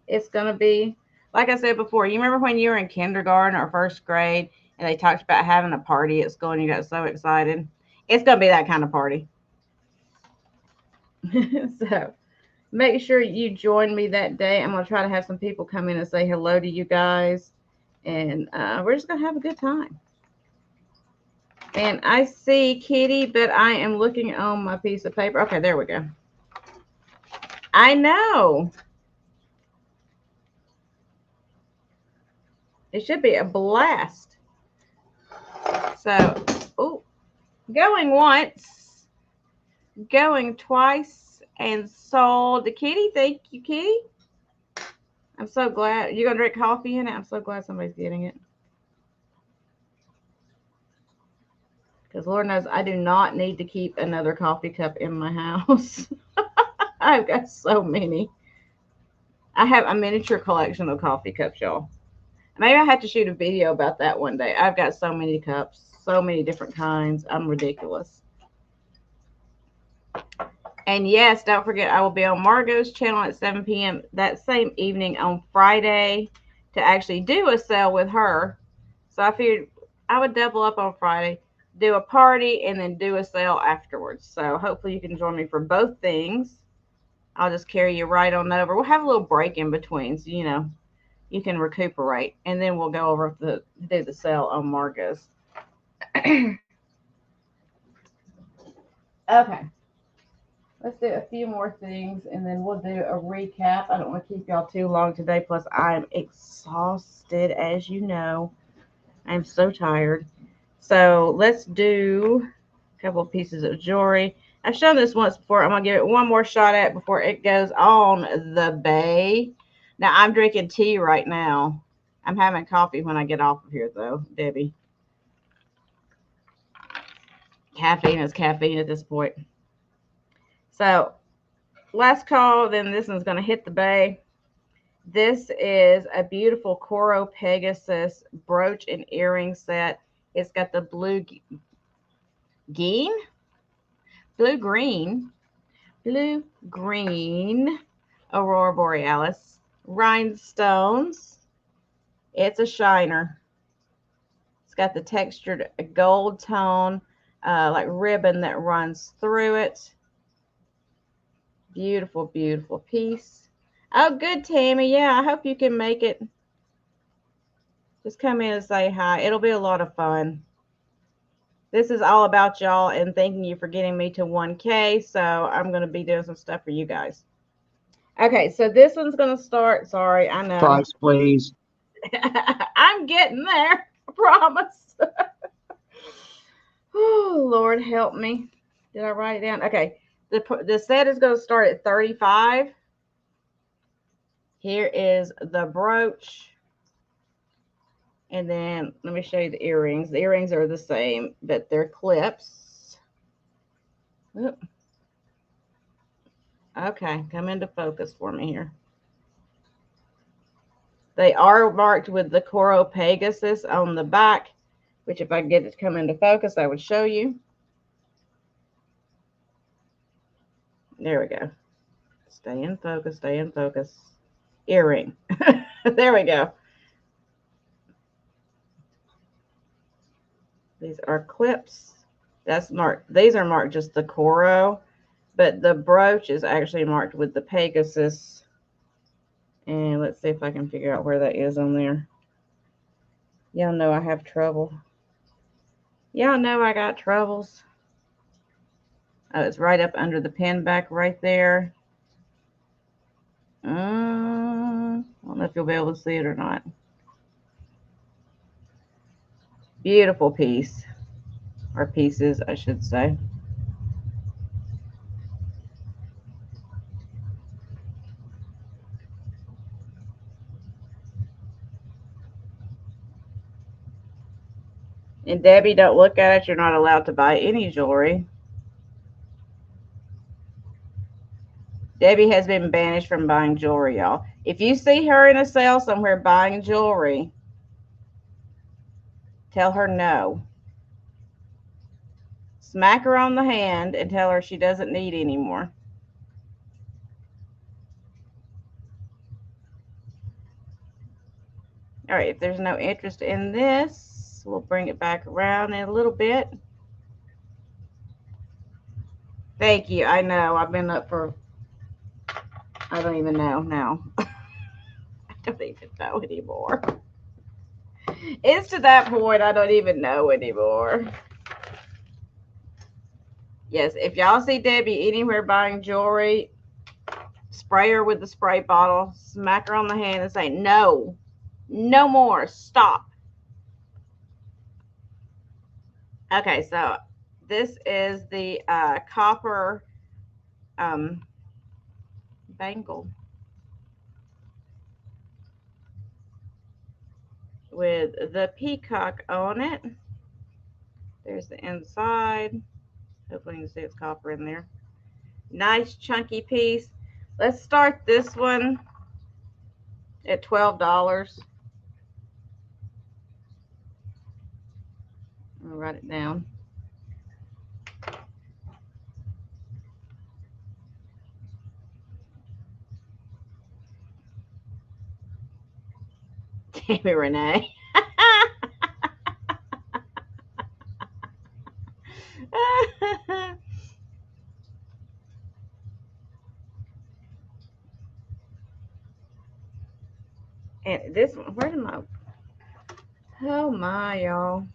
It's going to be, like I said before, you remember when you were in kindergarten or first grade and they talked about having a party at school and you got so excited? It's going to be that kind of party. So make sure you join me that day. I'm going to try to have some people come in and say hello to you guys. And we're just going to have a good time. And I see Kitty, but I am looking on my piece of paper. Okay, there we go. I know. It should be a blast. So, oh, going once, going twice, and sold to Kitty. Thank you, Kitty. I'm so glad. You're going to drink coffee in it? I'm so glad somebody's getting it. Because Lord knows I do not need to keep another coffee cup in my house. I've got so many. I have a miniature collection of coffee cups, y'all. Maybe I have to shoot a video about that one day. I've got so many cups, so many different kinds. I'm ridiculous. And yes, don't forget, I will be on Margot's channel at 7 p.m. that same evening on Friday to actually do a sale with her. So I figured I would double up on Friday, do a party, and then do a sale afterwards. So hopefully you can join me for both things. I'll just carry you right on over. We'll have a little break in between, so you can recuperate. And then we'll go over to do the sale on Margot's. Okay. Let's do a few more things, and then we'll do a recap. I don't want to keep y'all too long today. Plus, I'm exhausted, as you know. I'm so tired. So let's do a couple of pieces of jewelry. I've shown this once before. I'm going to give it one more shot at before it goes on the bay. Now, I'm drinking tea right now. I'm having coffee when I get off of here, though, Debbie. Caffeine is caffeine at this point. So, last call, then this one's going to hit the bay. This is a beautiful Coro Pegasus brooch and earring set. It's got the blue-green Aurora Borealis rhinestones. It's a shiner. It's got the textured gold tone, like ribbon that runs through it. Beautiful, beautiful piece. Oh, good, Tammy. Yeah, I hope you can make it. Just come in and say hi. It'll be a lot of fun. This is all about y'all and thanking you for getting me to 1K. So I'm going to be doing some stuff for you guys. Okay, so this one's going to start. Sorry, I know. Price, please. I'm getting there. I promise. Oh, Lord, help me. Did I write it down? Okay. The set is going to start at 35. Here is the brooch. And then let me show you the earrings. The earrings are the same, but they're clips. Oop. Okay, come into focus for me here. They are marked with the Coro Pegasus on the back, which if I get it to come into focus, I would show you. There we go. Stay in focus, stay in focus. Earring. There we go. These are clips. That's marked. These are marked just the Coro, but the brooch is actually marked with the Pegasus And let's see if I can figure out where that is on there. Y'all know I have trouble. Y'all know I got troubles. Oh, it's right up under the pin back right there. I don't know if you'll be able to see it or not. Beautiful piece. Or pieces, I should say. And Debbie, don't look at it. You're not allowed to buy any jewelry. Debbie has been banished from buying jewelry, y'all. If you see her in a sale somewhere buying jewelry, tell her no. Smack her on the hand and tell her she doesn't need any more. All right, if there's no interest in this, we'll bring it back around in a little bit. Thank you. I know. I've been up for, I don't even know now. I don't even know anymore. It's to that point I don't even know anymore. Yes, if y'all see Debbie anywhere buying jewelry, spray her with the spray bottle, smack her on the hand and say, no, no more, stop. Okay, so this is the copper bangle with the peacock on it. There's the inside. Hopefully you can see it's copper in there. Nice chunky piece. Let's start this one at $12. I'll write it down. Tammy Renee. And this one, where did my, oh my, y'all.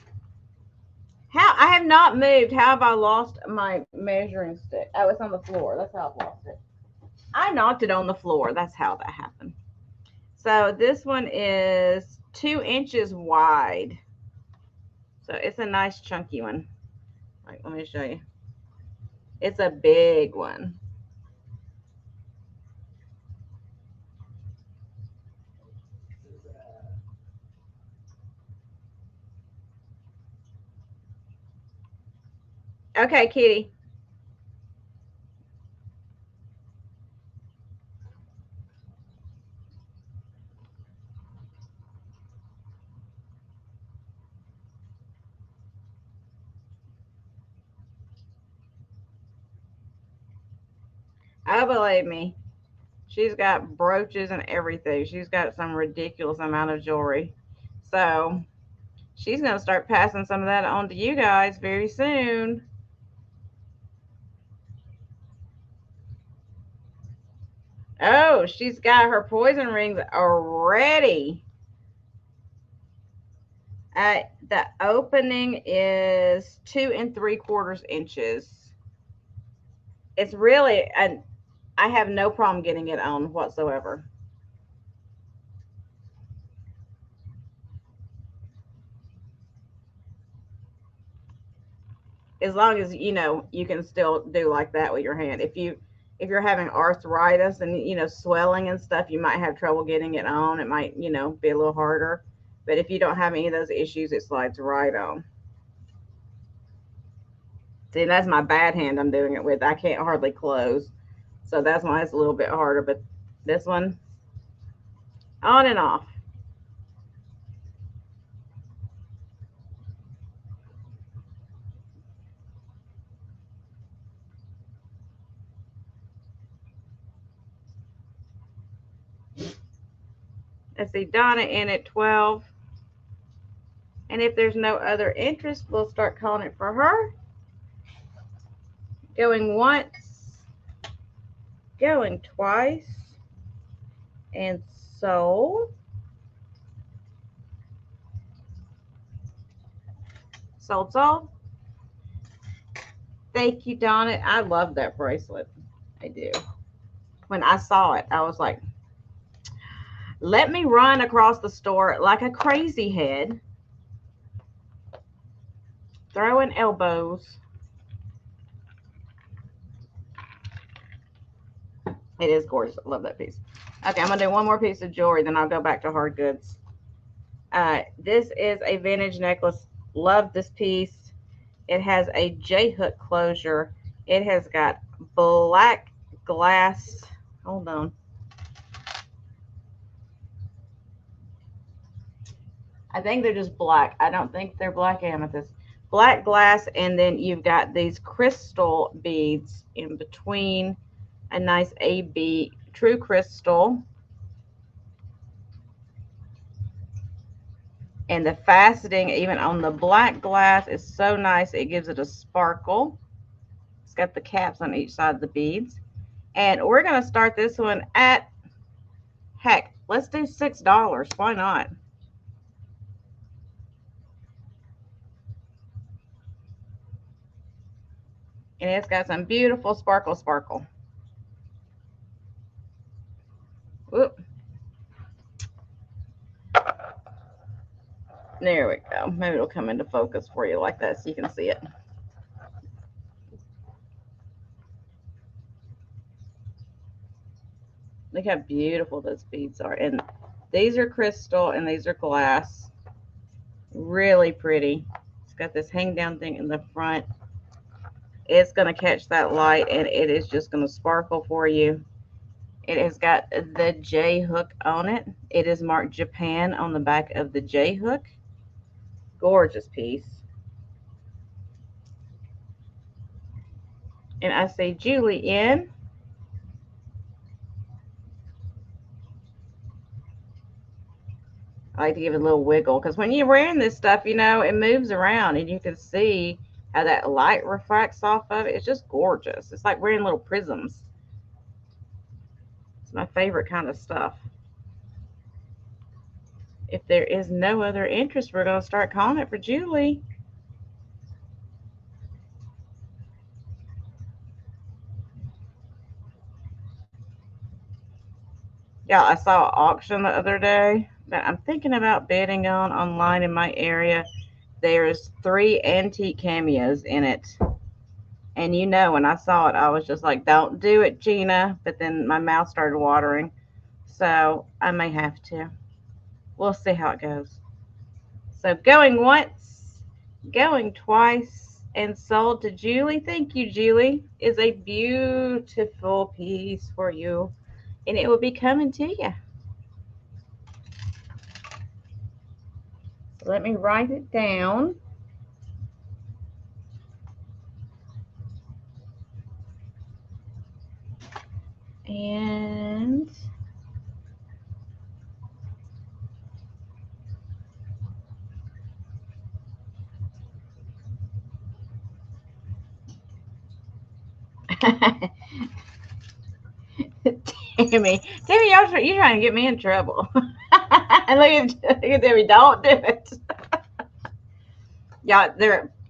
How, I have not moved. How have I lost my measuring stick? Oh, it's on the floor. That's how I've lost it. I knocked it on the floor. That's how that happened. So this one is 2 inches wide. So it's a nice chunky one. Like, let me show you. It's a big one. Okay, Kitty. Oh, believe me, she's got brooches and everything. She's got some ridiculous amount of jewelry. So she's going to start passing some of that on to you guys very soon. Oh, she's got her poison rings already. The opening is 2 3/4 inches. It's really, and I have no problem getting it on whatsoever. As long as you know you can still do like that with your hand. If you're having arthritis and swelling and stuff, you might have trouble getting it on. It might be a little harder. But if you don't have any of those issues, it slides right on. See, that's my bad hand I'm doing it with. I can't hardly close. So that's why it's a little bit harder. But this one, on and off. Let's see, Donna in at 12. And if there's no other interest, we'll start calling it for her. Going once, going twice, and sold. Sold. Thank you, Donna. I love that bracelet. I do. When I saw it, I was like, let me run across the store like a crazy head, throwing elbows. It is gorgeous. I love that piece. Okay, I'm going to do one more piece of jewelry, then I'll go back to hard goods. This is a vintage necklace. Love this piece. It has a J-hook closure. It has got black glass. Hold on. I think they're just black. I don't think they're black amethyst. Black glass, and then you've got these crystal beads in between. A nice AB true crystal. And the faceting, even on the black glass, is so nice. It gives it a sparkle. It's got the caps on each side of the beads. And we're going to start this one at, heck, let's do $6. Why not? And it's got some beautiful sparkle. Whoop. There we go. Maybe it'll come into focus for you like that so you can see it. Look how beautiful those beads are. And these are crystal and these are glass. Really pretty. It's got this hang down thing in the front. It's going to catch that light and it is just going to sparkle for you. It has got the J hook on it. It is marked Japan on the back of the J hook. Gorgeous piece. And I say Julie in. I like to give it a little wiggle because when you're wearing this stuff, you know, it moves around and you can see how that light refracts off of it. It's just gorgeous. It's like wearing little prisms. It's my favorite kind of stuff. If there is no other interest, we're going to start calling it for Julie. Yeah, I saw an auction the other day that I'm thinking about bidding on online in my area. There's 3 antique cameos in it. And you know, when I saw it, I was just like, don't do it, Gina. But then my mouth started watering. So I may have to. We'll see how it goes. So going once, going twice, and sold to Julie. Thank you, Julie. Is a beautiful piece for you. And it will be coming to you. So let me write it down. And Tammy, you're trying to get me in trouble. And look at Debbie, don't do it. Yeah,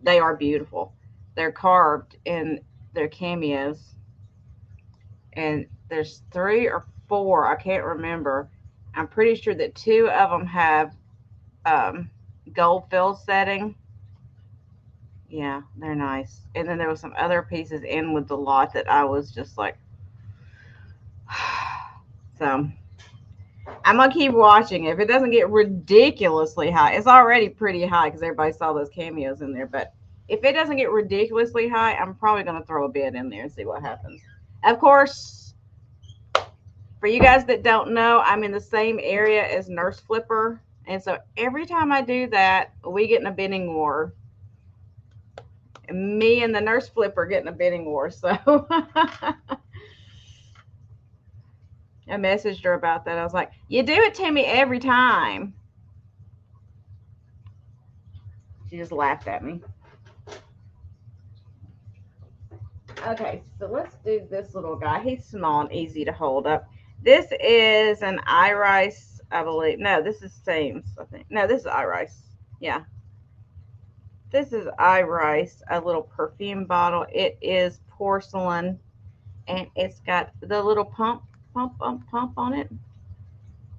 they are beautiful. They're carved in their cameos. And there's 3 or 4, I can't remember. I'm pretty sure that 2 of them have gold fill setting. Yeah, they're nice. And then there was some other pieces in with the lot that I was just like, so I'm gonna keep watching it. If it doesn't get ridiculously high, it's already pretty high because everybody saw those cameos in there. But if it doesn't get ridiculously high, I'm probably gonna throw a bid in there and see what happens. Of course, for you guys that don't know, I'm in the same area as Nurse Flipper, and so every time I do that, we get in a bidding war. Me and the Nurse Flipper get in a bidding war. So I messaged her about that. I was like, you do it to me every time. She just laughed at me. Okay, so let's do this little guy. He's small and easy to hold up. This is an iRice, I believe. No, this is Sames, I think. No, this is iRice. Yeah. This is iRice, a little perfume bottle. It is porcelain and it's got the little pump on it.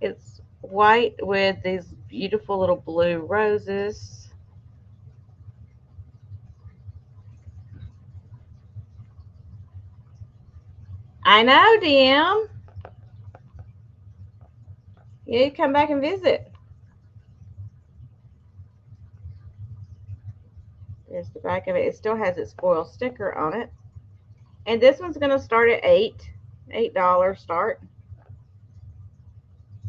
It's white with these beautiful little blue roses. I know, DM. You need to come back and visit. There's the back of it. It still has its foil sticker on it. And this one's going to start at $8 start.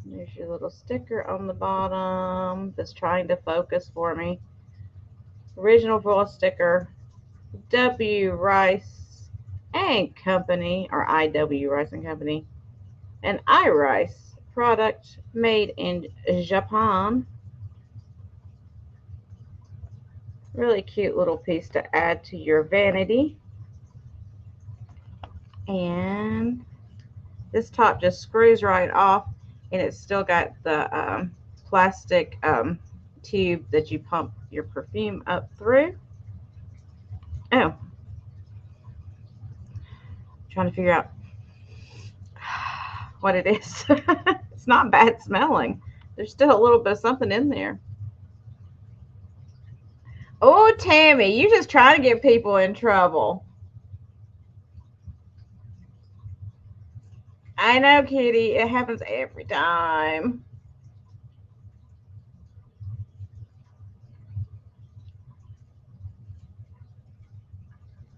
There's your little sticker on the bottom that's trying to focus for me. Original foil sticker. W. Rice and Company, or IW Rice and Company. An iRice product made in Japan. Really cute little piece to add to your vanity. And this top just screws right off, and it's still got the plastic tube that you pump your perfume up through. Oh, trying to figure out what it is. It's not bad smelling. There's still a little bit of something in there. Oh, Tammy, you just trying to get people in trouble. I know, Kitty. It happens every time.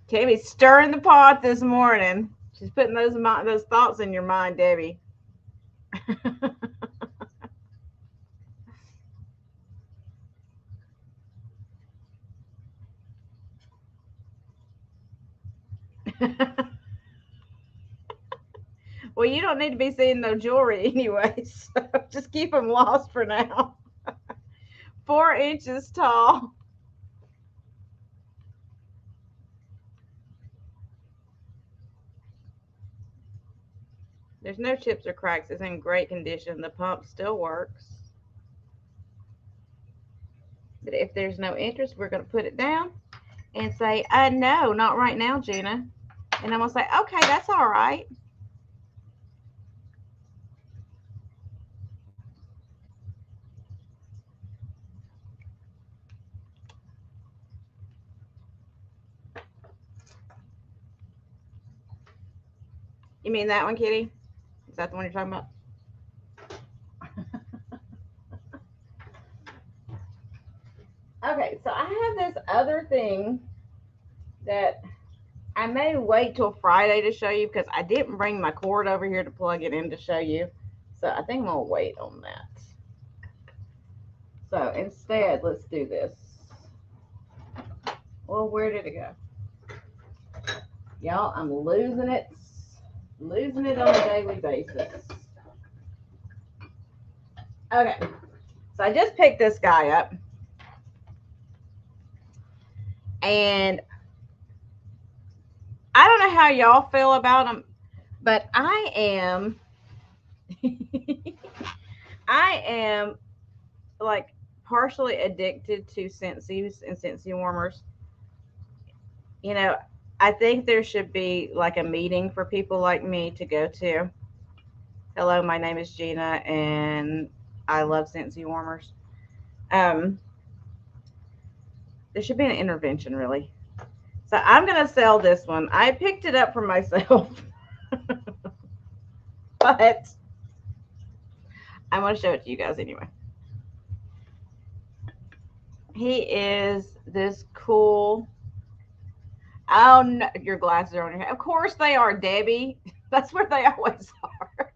Tammy's stirring the pot this morning. She's putting those thoughts in your mind, Debbie. Well, you don't need to be seeing no jewelry anyway, so just keep them lost for now. 4 inches tall. There's no chips or cracks. It's in great condition. The pump still works. But if there's no interest, we're going to put it down and say, no, not right now, Gina. And I'm going to say, okay, that's all right. You mean that one, Kitty? Is that the one you're talking about? Okay, so I have this other thing that I may wait till Friday to show you because I didn't bring my cord over here to plug it in to show you. So I think I'm going to wait on that. So instead, let's do this. Well, where did it go? Y'all, I'm losing it on a daily basis. Okay, so I just picked this guy up. And I don't know how y'all feel about him, but I am I am like partially addicted to Scentsies and Scentsy warmers. You know, I think there should be like a meeting for people like me to go to. Hello, my name is Gina and I love Scentsy warmers. There should be an intervention, really. So I'm going to sell this one. I picked it up for myself. But I'm going to show it to you guys anyway. He is this cool. Oh, no, your glasses are on your head. Of course they are, Debbie. That's where they always are.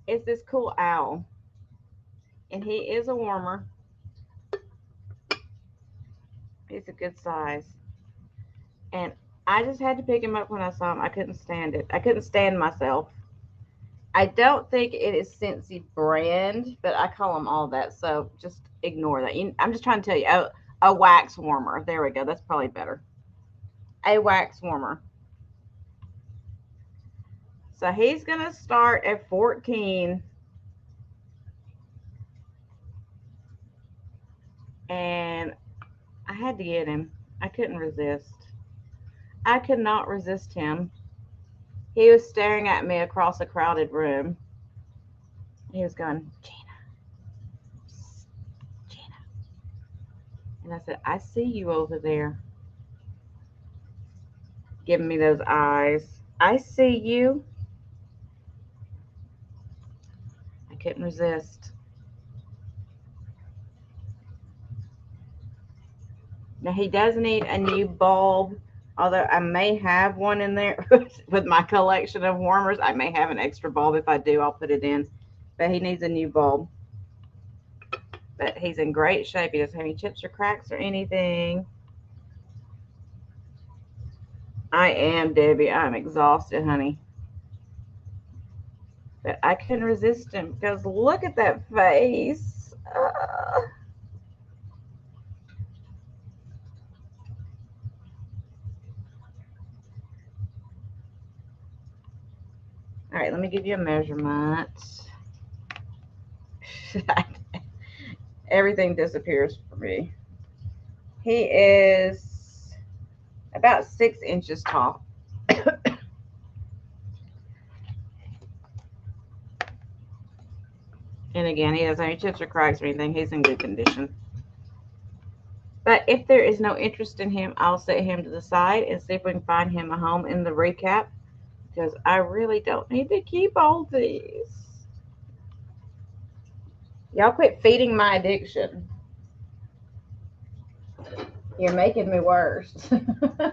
It's this cool owl. And he is a warmer. He's a good size. And I just had to pick him up when I saw him. I couldn't stand it. I couldn't stand myself. I don't think it is Scentsy brand, but I call them all that. So just ignore that. I'm just trying to tell you, a wax warmer. There we go. That's probably better. A wax warmer. So he's going to start at 14. And I had to get him. I couldn't resist. I could not resist him. He was staring at me across a crowded room. He was going, Gina, Gina. And I said, I see you over there. Giving me those eyes. I see you. I couldn't resist. Now he does need a new bulb, although I may have one in there with my collection of warmers. I may have an extra bulb. If I do, I'll put it in. But he needs a new bulb. But he's in great shape. He doesn't have any chips or cracks or anything. I am, Debbie. I'm exhausted, honey. But I couldn't resist him because look at that face. All right, let me give you a measurement. Everything disappears for me. He is about 6 inches tall. And again, he doesn't have any chips or cracks or anything. He's in good condition. But if there is no interest in him, I'll set him to the side and see if we can find him a home in the recap. Because I really don't need to keep all these. Y'all quit feeding my addiction. You're making me worse. All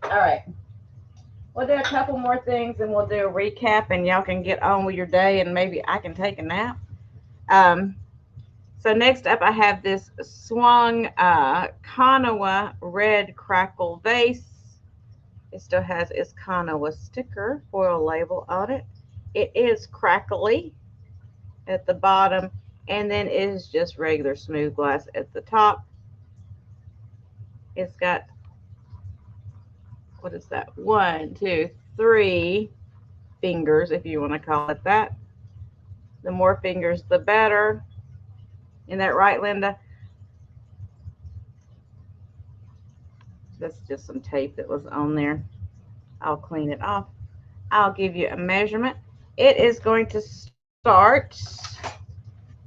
right. We'll do a couple more things and we'll do a recap and y'all can get on with your day and maybe I can take a nap. So next up I have this Swung Kanawa Red Crackle Vase. It still has its Kanawa sticker foil label on it. It is crackly at the bottom and then it is just regular smooth glass at the top. It's got, what is that? 1, 2, 3 fingers, if you want to call it that. The more fingers, the better. Isn't that right, Linda? That's just some tape that was on there. I'll clean it off. I'll give you a measurement. It is going to start.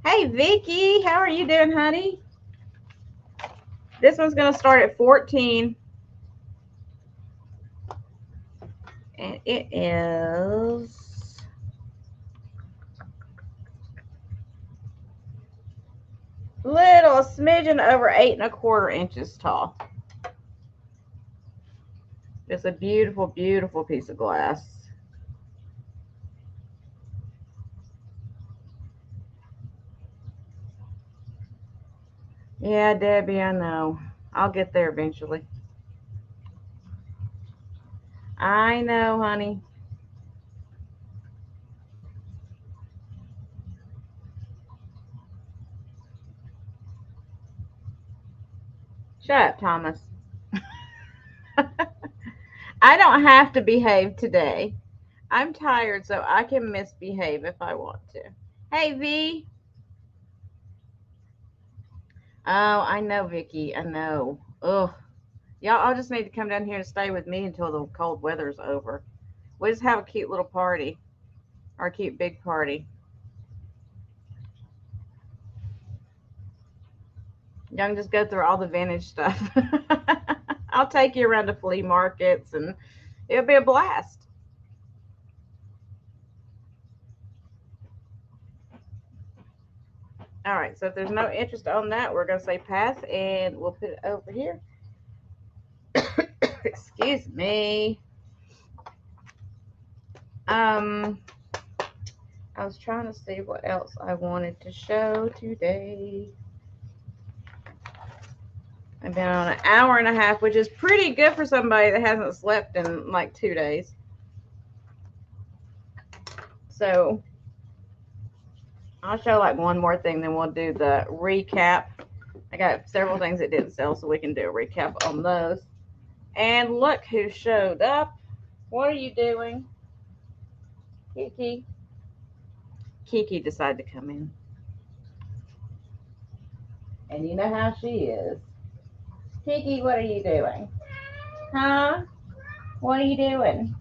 Hey, Vicky, how are you doing, honey? This one's going to start at 14. And it is little smidgen over 8 1/4 inches tall. It's a beautiful, beautiful piece of glass. Yeah, Debbie, I know. I'll get there eventually. I know, honey. Shut up, Thomas. I don't have to behave today. I'm tired, so I can misbehave if I want to. Hey, V. Oh, I know, Vicky. I know. Ugh. Y'all, I'll just need to come down here and stay with me until the cold weather's over. We'll just have a cute little party. Or a cute big party. Y'all can just go through all the vintage stuff. I'll take you around to flea markets and it'll be a blast. All right, so if there's no interest on that, we're going to say pass and we'll put it over here. Excuse me. I was trying to see what else I wanted to show today. I've been on an hour and a half, which is pretty good for somebody that hasn't slept in like 2 days. So I'll show like one more thing, then we'll do the recap. I got several things that didn't sell, so we can do a recap on those. And look who showed up. What are you doing? Kiki. Kiki decided to come in. And you know how she is. Kiki, what are you doing? Huh? What are you doing?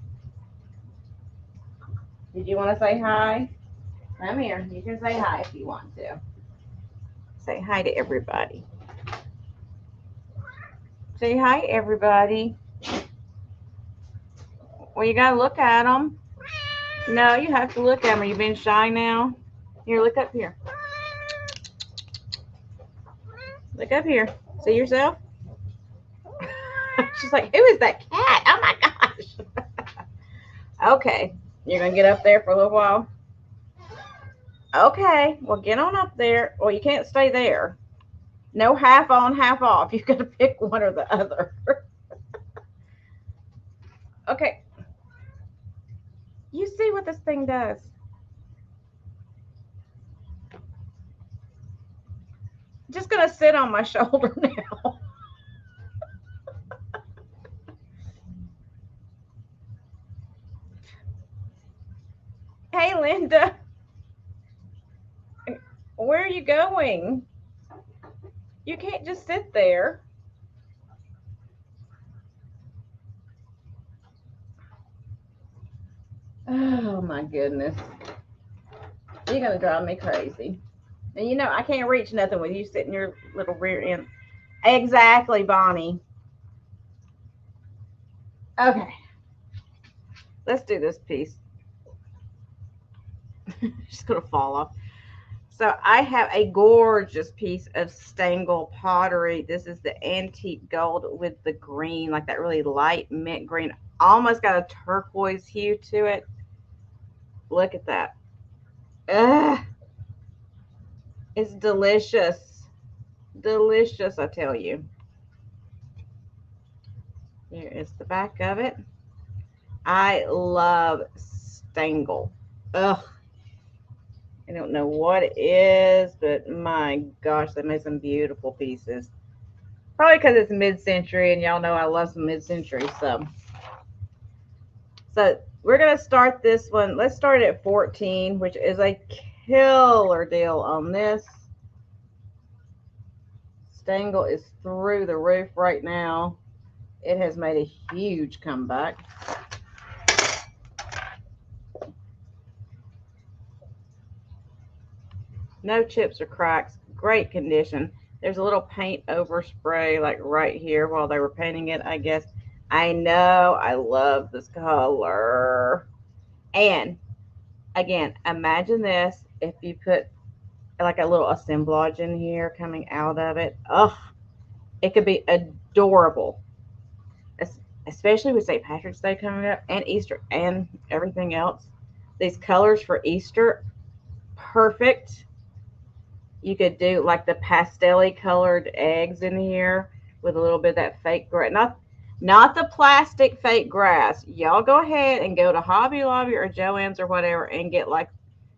Did you want to say hi? Come here. You can say hi if you want to. Say hi to everybody. Say hi, everybody. Well, you got to look at them. No, you have to look at them. Are you being shy now? Here, look up here. Look up here. See yourself? She's like, who is that cat? Oh my gosh. Okay. You're going to get up there for a little while? Okay. Well, get on up there. Well, you can't stay there. No half on, half off. You've got to pick one or the other. Okay. You see what this thing does? Just going to sit on my shoulder now. Hey, Linda. Where are you going? You can't just sit there. Oh my goodness. You're going to drive me crazy. And you know, I can't reach nothing with you sitting your little rear end. Exactly, Bonnie. Okay. Let's do this piece. She's going to fall off. So I have a gorgeous piece of Stengel pottery. This is the antique gold with the green, like that really light mint green. Almost got a turquoise hue to it. Look at that. Ugh. It's delicious. Delicious, I tell you. Here is the back of it. I love Stengel. Ugh. I don't know what it is, but my gosh, they made some beautiful pieces. Probably because it's mid-century, and y'all know I love some mid-century. So we're going to start this one. Let's start at 14, which is a killer deal on this. Stengel is through the roof right now. It has made a huge comeback. No chips or cracks. Great condition. There's a little paint overspray like right here while they were painting it, I guess. I know. I love this color. And again, imagine this if you put like a little assemblage in here coming out of it. Oh, it could be adorable. Especially with St. Patrick's Day coming up and Easter and everything else. These colors for Easter, perfect. You could do like the pastel-y colored eggs in here with a little bit of that fake grass. Not the plastic fake grass. Y'all go ahead and go to Hobby Lobby or Joann's or whatever and get like,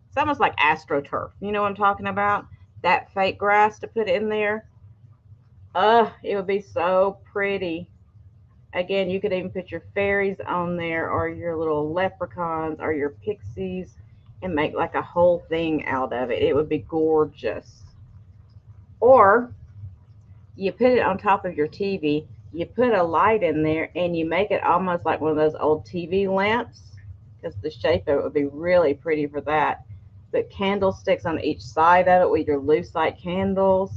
it's almost like AstroTurf. You know what I'm talking about? That fake grass to put in there. It would be so pretty. Again, you could even put your fairies on there or your little leprechauns or your pixies and make like a whole thing out of it. It would be gorgeous. Or you put it on top of your TV, you put a light in there and you make it almost like one of those old TV lamps because the shape of it would be really pretty for that. But candlesticks on each side of it with your lucite candles.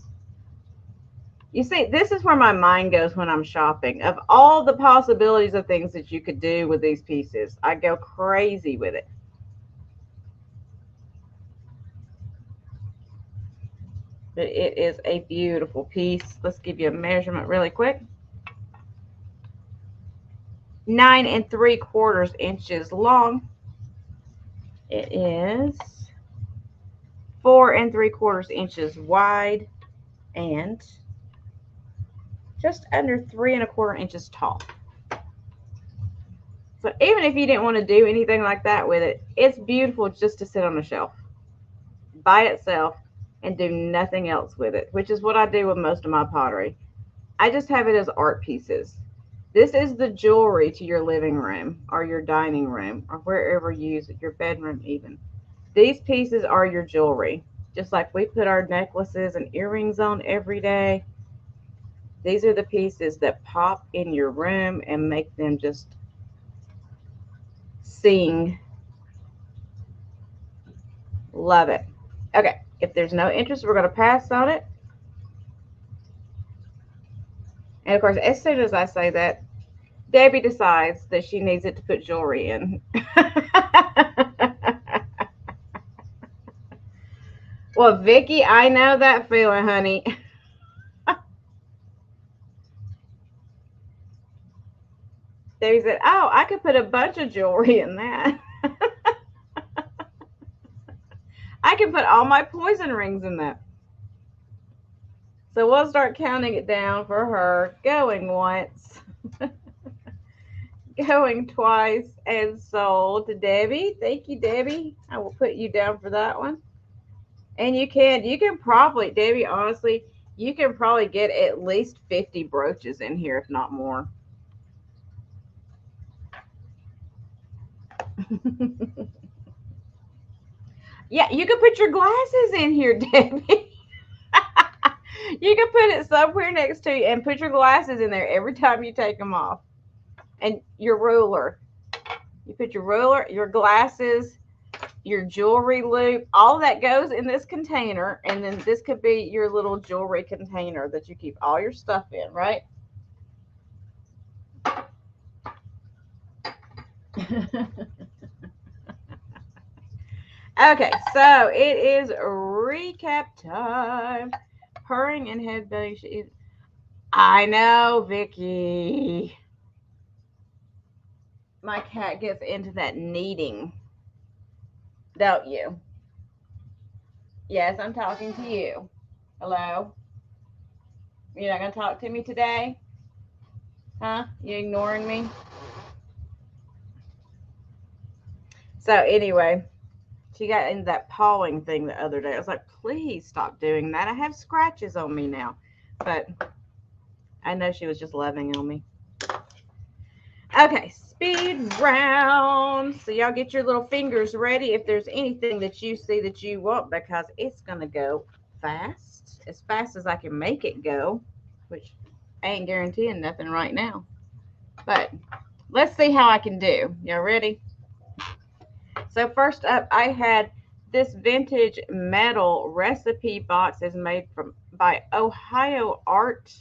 You see, this is where my mind goes when I'm shopping. Of all the possibilities of things that you could do with these pieces, I go crazy with it. But it is a beautiful piece. Let's give you a measurement really quick. 9 3/4 inches long. It is 4 3/4 inches wide and just under 3 1/4 inches tall. So even if you didn't want to do anything like that with it, it's beautiful just to sit on a shelf by itself and do nothing else with it, which is what I do with most of my pottery. I just have it as art pieces This is the jewelry to your living room or your dining room or wherever you use it, your bedroom even. These pieces are your jewelry. Just like we put our necklaces and earrings on every day, these are the pieces that pop in your room and make them just sing. Love it. Okay, if there's no interest, we're going to pass on it. And of course, as soon as I say that, Debbie decides that she needs it to put jewelry in. Well, Vicky, I know that feeling, honey. Debbie said, oh, I could put a bunch of jewelry in that. I can put all my poison rings in that. So we'll start counting it down for her. Going once, going twice, and sold to Debbie. Thank you, Debbie. I will put you down for that one. And you can probably, Debbie, honestly, you can probably get at least 50 brooches in here, if not more. Yeah, you can put your glasses in here, Debbie. You can put it somewhere next to you and put your glasses in there every time you take them off. And your ruler. You put your ruler, your glasses, your jewelry loop, all that goes in this container. And then this could be your little jewelry container that you keep all your stuff in, right? Okay, so it is recap time. Purring and headbanging. I know, Vicky. My cat gets into that kneading, don't you? Yes, I'm talking to you. Hello? You're not going to talk to me today? Huh? You ignoring me? So anyway, she got into that pawing thing the other day. I was like, please stop doing that. I have scratches on me now. But I know she was just loving on me. Okay, speed round. So y'all get your little fingers ready if there's anything that you see that you want, because it's going to go fast. As fast as I can make it go, which I ain't guaranteeing nothing right now. But let's see how I can do. Y'all ready? So first up, I had this vintage metal recipe box is made by Ohio Art.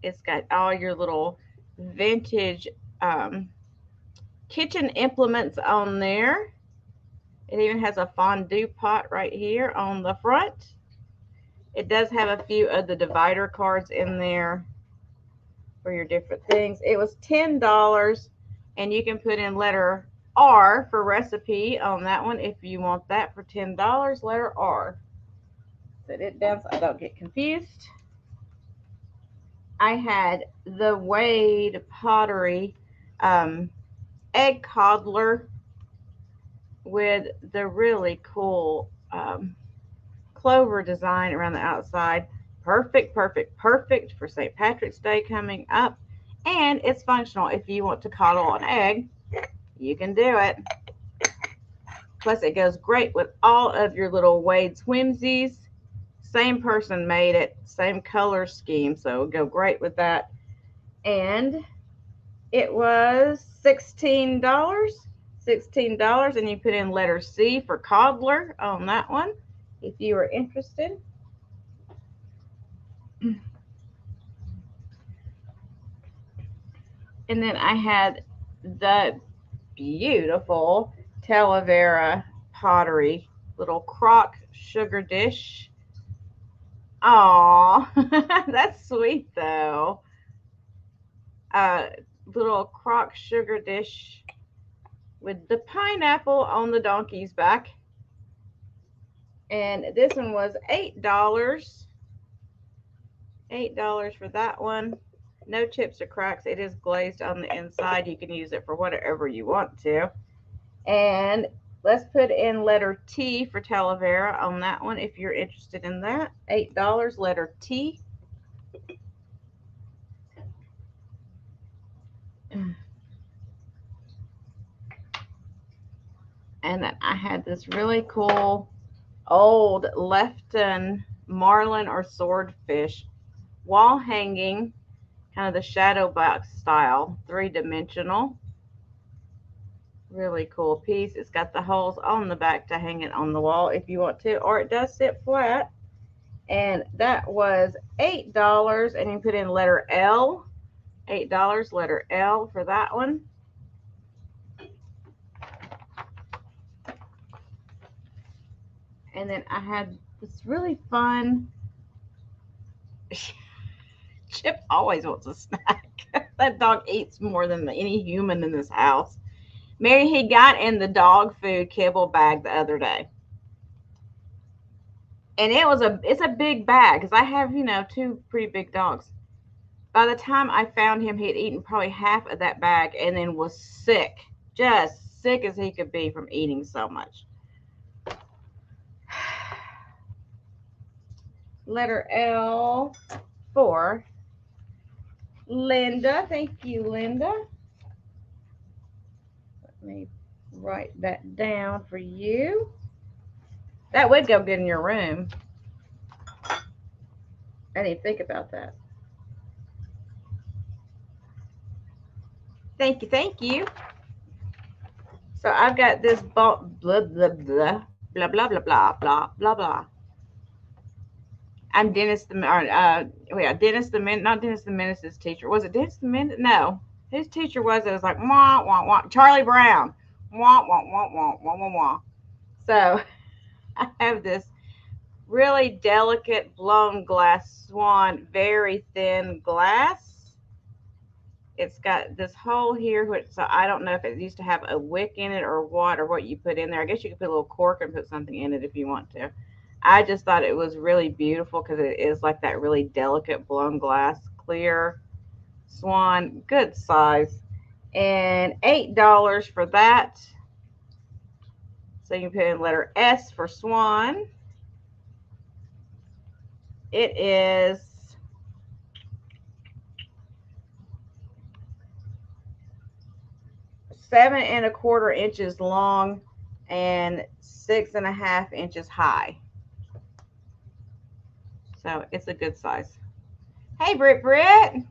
It's got all your little vintage kitchen implements on there. It even has a fondue pot right here on the front. It does have a few of the divider cards in there for your different things. It was $10, and you can put in letter R for recipe on that one if you want that for $10, letter R. Set it down so I don't get confused. I had the Wade Pottery egg coddler with the really cool clover design around the outside. Perfect for St. Patrick's Day coming up. And it's functional. If you want to coddle an egg, you can do it. Plus, it goes great with all of your little Wade's Whimsies. Same person made it, same color scheme, so it'll go great with that. And it was $16. $16, and you put in letter C for coddler on that one if you are interested. And then I had the beautiful Talavera pottery little crock sugar dish. Aw, that's sweet though. Little crock sugar dish with the pineapple on the donkey's back. And this one was $8. $8 for that one. No chips or cracks. It is glazed on the inside. You can use it for whatever you want to. And let's put in letter T for Talavera on that one if you're interested in that. $8, letter T. And then I had this really cool old Lefton marlin or swordfish wall hanging, kind of the shadow box style, 3-dimensional. Really cool piece. It's got the holes on the back to hang it on the wall if you want to, or it does sit flat. And that was $8, and you put in letter L. $8, letter L for that one. And then I had this really fun. Chip always wants a snack. That dog eats more than any human in this house. Mary, he got in the dog food kibble bag the other day. And it's a big bag because I have, 2 pretty big dogs. By the time I found him, he had eaten probably half of that bag and then was sick. Just sick as he could be from eating so much. Letter L for Linda. Thank you, Linda. Let me write that down for you. That would go good in your room. I didn't think about that. Thank you, thank you. So I've got this blah blah blah blah blah blah blah blah blah blah blah. I'm Dennis the Dennis the Min, not Dennis the Menace's teacher. Was it Dennis the Menace? No, his teacher was. It was like wah wah wah. Charlie Brown. Wah wah wah wah wah wah wah. So I have this really delicate blown glass swan, very thin glass. It's got this hole here, so I don't know if it used to have a wick in it or what you put in there. I guess you could put a little cork and put something in it if you want to. I just thought it was really beautiful because it is like that really delicate blown glass, clear swan, good size. And $8 for that. So you can put in letter S for swan. It is 7 1/4 inches long and 6 1/2 inches high. So it's a good size. Hey, Britt.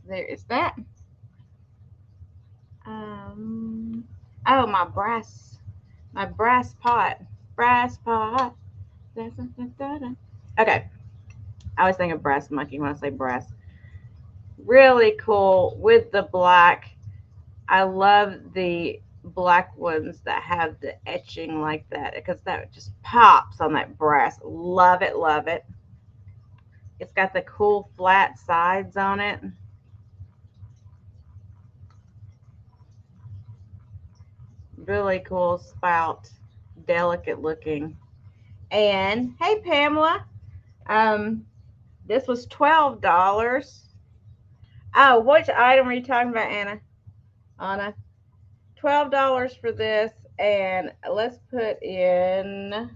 There is that. Oh, my brass pot. Okay. I always think of brass monkey when I say brass. Really cool with the black. I love the black ones that have the etching like that because that just pops on that brass. Love it, love it. It's got the cool flat sides on it. Really cool spout, delicate looking. And hey, Pamela, this was $12. Oh, which item are you talking about, Anna? $12 for this, and let's put in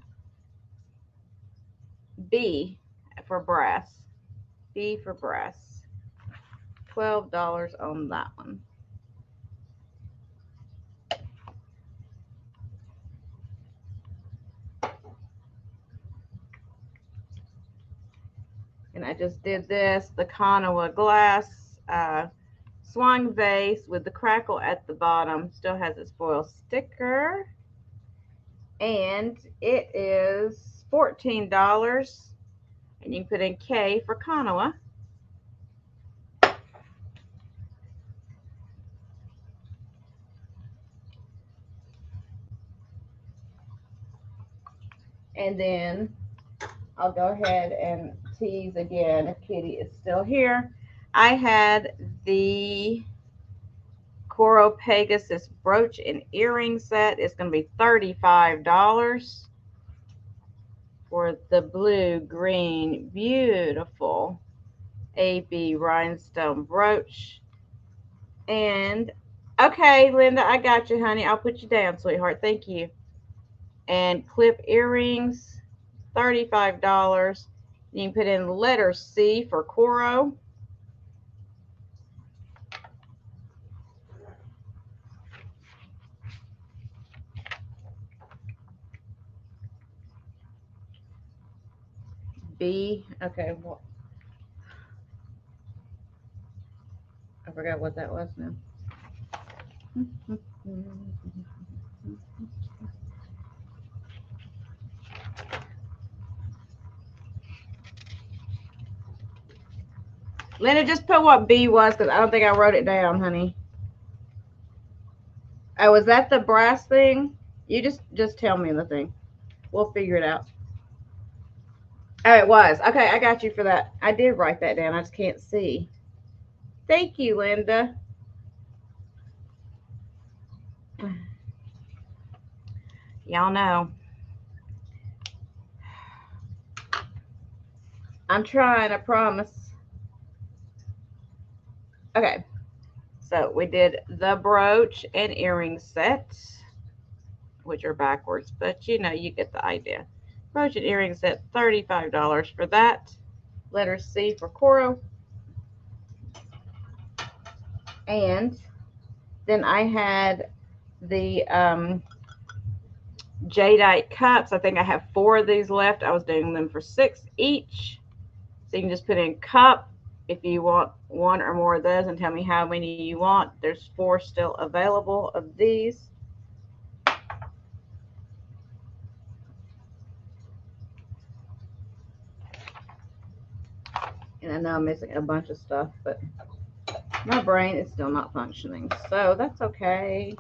B for brass. B for brass. $12 on that one. And I just did this, the Kanawa glass swan vase with the crackle at the bottom. Still has its foil sticker. And it is $14. And you can put in K for Kanawa. And then I'll go ahead and tease again if Kitty is still here. I had the Coro Pegasus brooch and earring set. It's going to be $35 for the blue, green, beautiful AB rhinestone brooch. And okay, Linda, I got you, honey. I'll put you down, sweetheart. Thank you. And clip earrings, $35. You can put in letter C for Coro. B, okay, well, I forgot what that was now. Linda, just put what B was because I don't think I wrote it down, honey. Oh, was that the brass thing? You just tell me the thing. We'll figure it out. Oh, it was. Okay, I got you for that. I did write that down. I just can't see. Thank you, Linda. Y'all know. I'm trying, I promise. Okay. So we did the brooch and earring set, which are backwards, but you know, you get the idea. Brooch and earring set, $35 for that. Letter C for Coro. And then I had the jadeite cups. I think I have 4 of these left. I was doing them for $6 each. So you can just put in cup if you want 1 or more of those and tell me how many you want. There's 4 still available of these. And I know I'm missing a bunch of stuff, but my brain is still not functioning. So that's okay.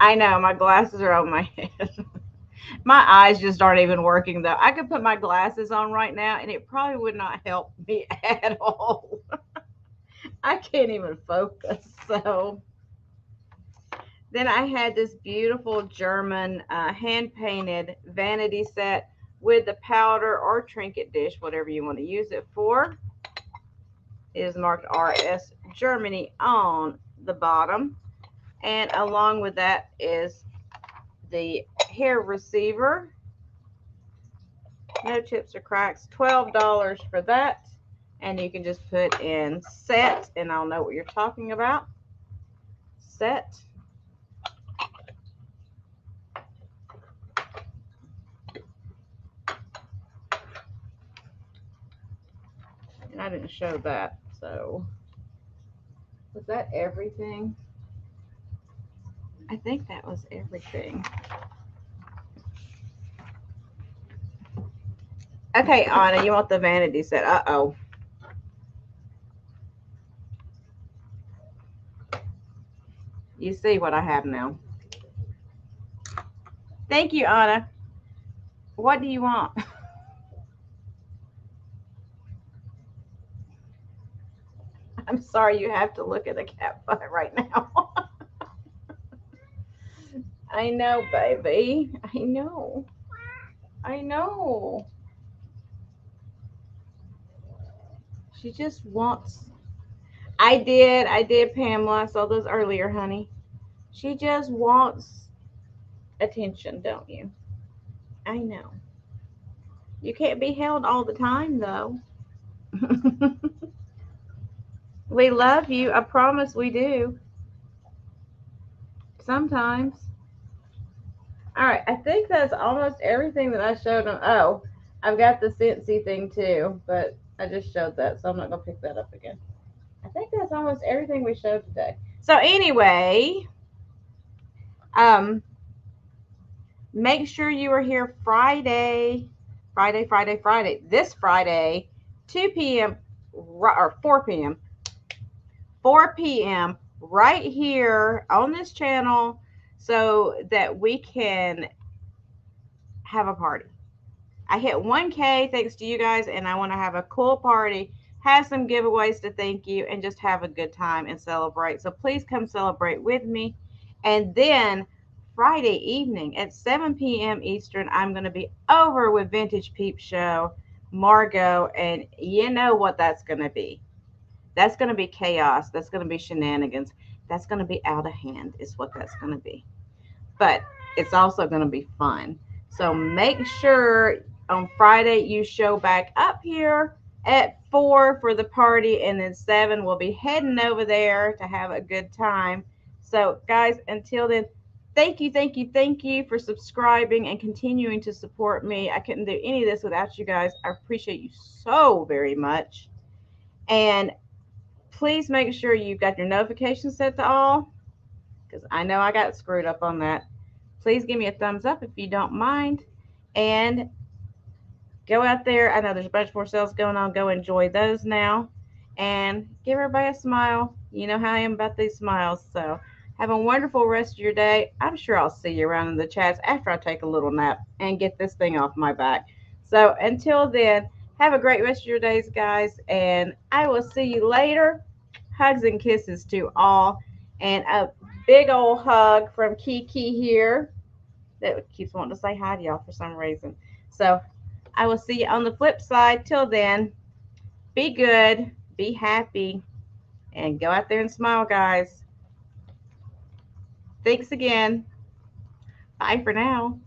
I know my glasses are on my head. My eyes just aren't even working though. I could put my glasses on right now and it probably would not help me at all. I can't even focus. So then I had this beautiful German hand painted vanity set with the powder or trinket dish, whatever you want to use it for. It is marked RS Germany on the bottom. And along with that is the hair receiver. No chips or cracks. $12 for that. And you can just put in set, and I'll know what you're talking about. Set. And I didn't show that, so was that everything? I think that was everything. Okay, Anna, you want the vanity set. Uh-oh. You see what I have now. Thank you, Anna. What do you want? I'm sorry you have to look at a cat butt right now. I know, baby. I know. I know. She just wants. I did, Pamela. I saw those earlier, honey. She just wants attention, don't you? I know. You can't be held all the time, though. We love you. I promise we do. Sometimes. All right. I think that's almost everything that I showed them. Oh, I've got the Scentsy thing too, but I just showed that, so I'm not going to pick that up again. I think that's almost everything we showed today. So anyway, make sure you are here Friday, this Friday, 2 p.m. or 4 p.m. 4 p.m. right here on this channel so that we can have a party. I hit 1K thanks to you guys, and I want to have a cool party, have some giveaways to thank you, and just have a good time and celebrate. So please come celebrate with me. And then Friday evening at 7 p.m. Eastern, I'm going to be over with Vintage Peep Show, Margot, and you know what that's going to be. That's going to be chaos. That's going to be shenanigans. That's going to be out of hand is what that's going to be. But it's also going to be fun. So make sure on Friday you show back up here at 4 for the party, and then 7 we'll be heading over there to have a good time. So guys, until then, thank you, thank you, thank you for subscribing and continuing to support me. I couldn't do any of this without you guys. I appreciate you so very much. And please make sure you've got your notifications set to all, because I know I got screwed up on that. Please give me a thumbs up if you don't mind. And go out there. I know there's a bunch more sales going on. Go enjoy those now. And give everybody a smile. You know how I am about these smiles. So have a wonderful rest of your day. I'm sure I'll see you around in the chats after I take a little nap and get this thing off my back. So until then, have a great rest of your days, guys. And I will see you later. Hugs and kisses to all. And a big old hug from Kiki here that keeps wanting to say hi to y'all for some reason. So I will see you on the flip side. Till then, be good, be happy, and go out there and smile, guys. Thanks again. Bye for now.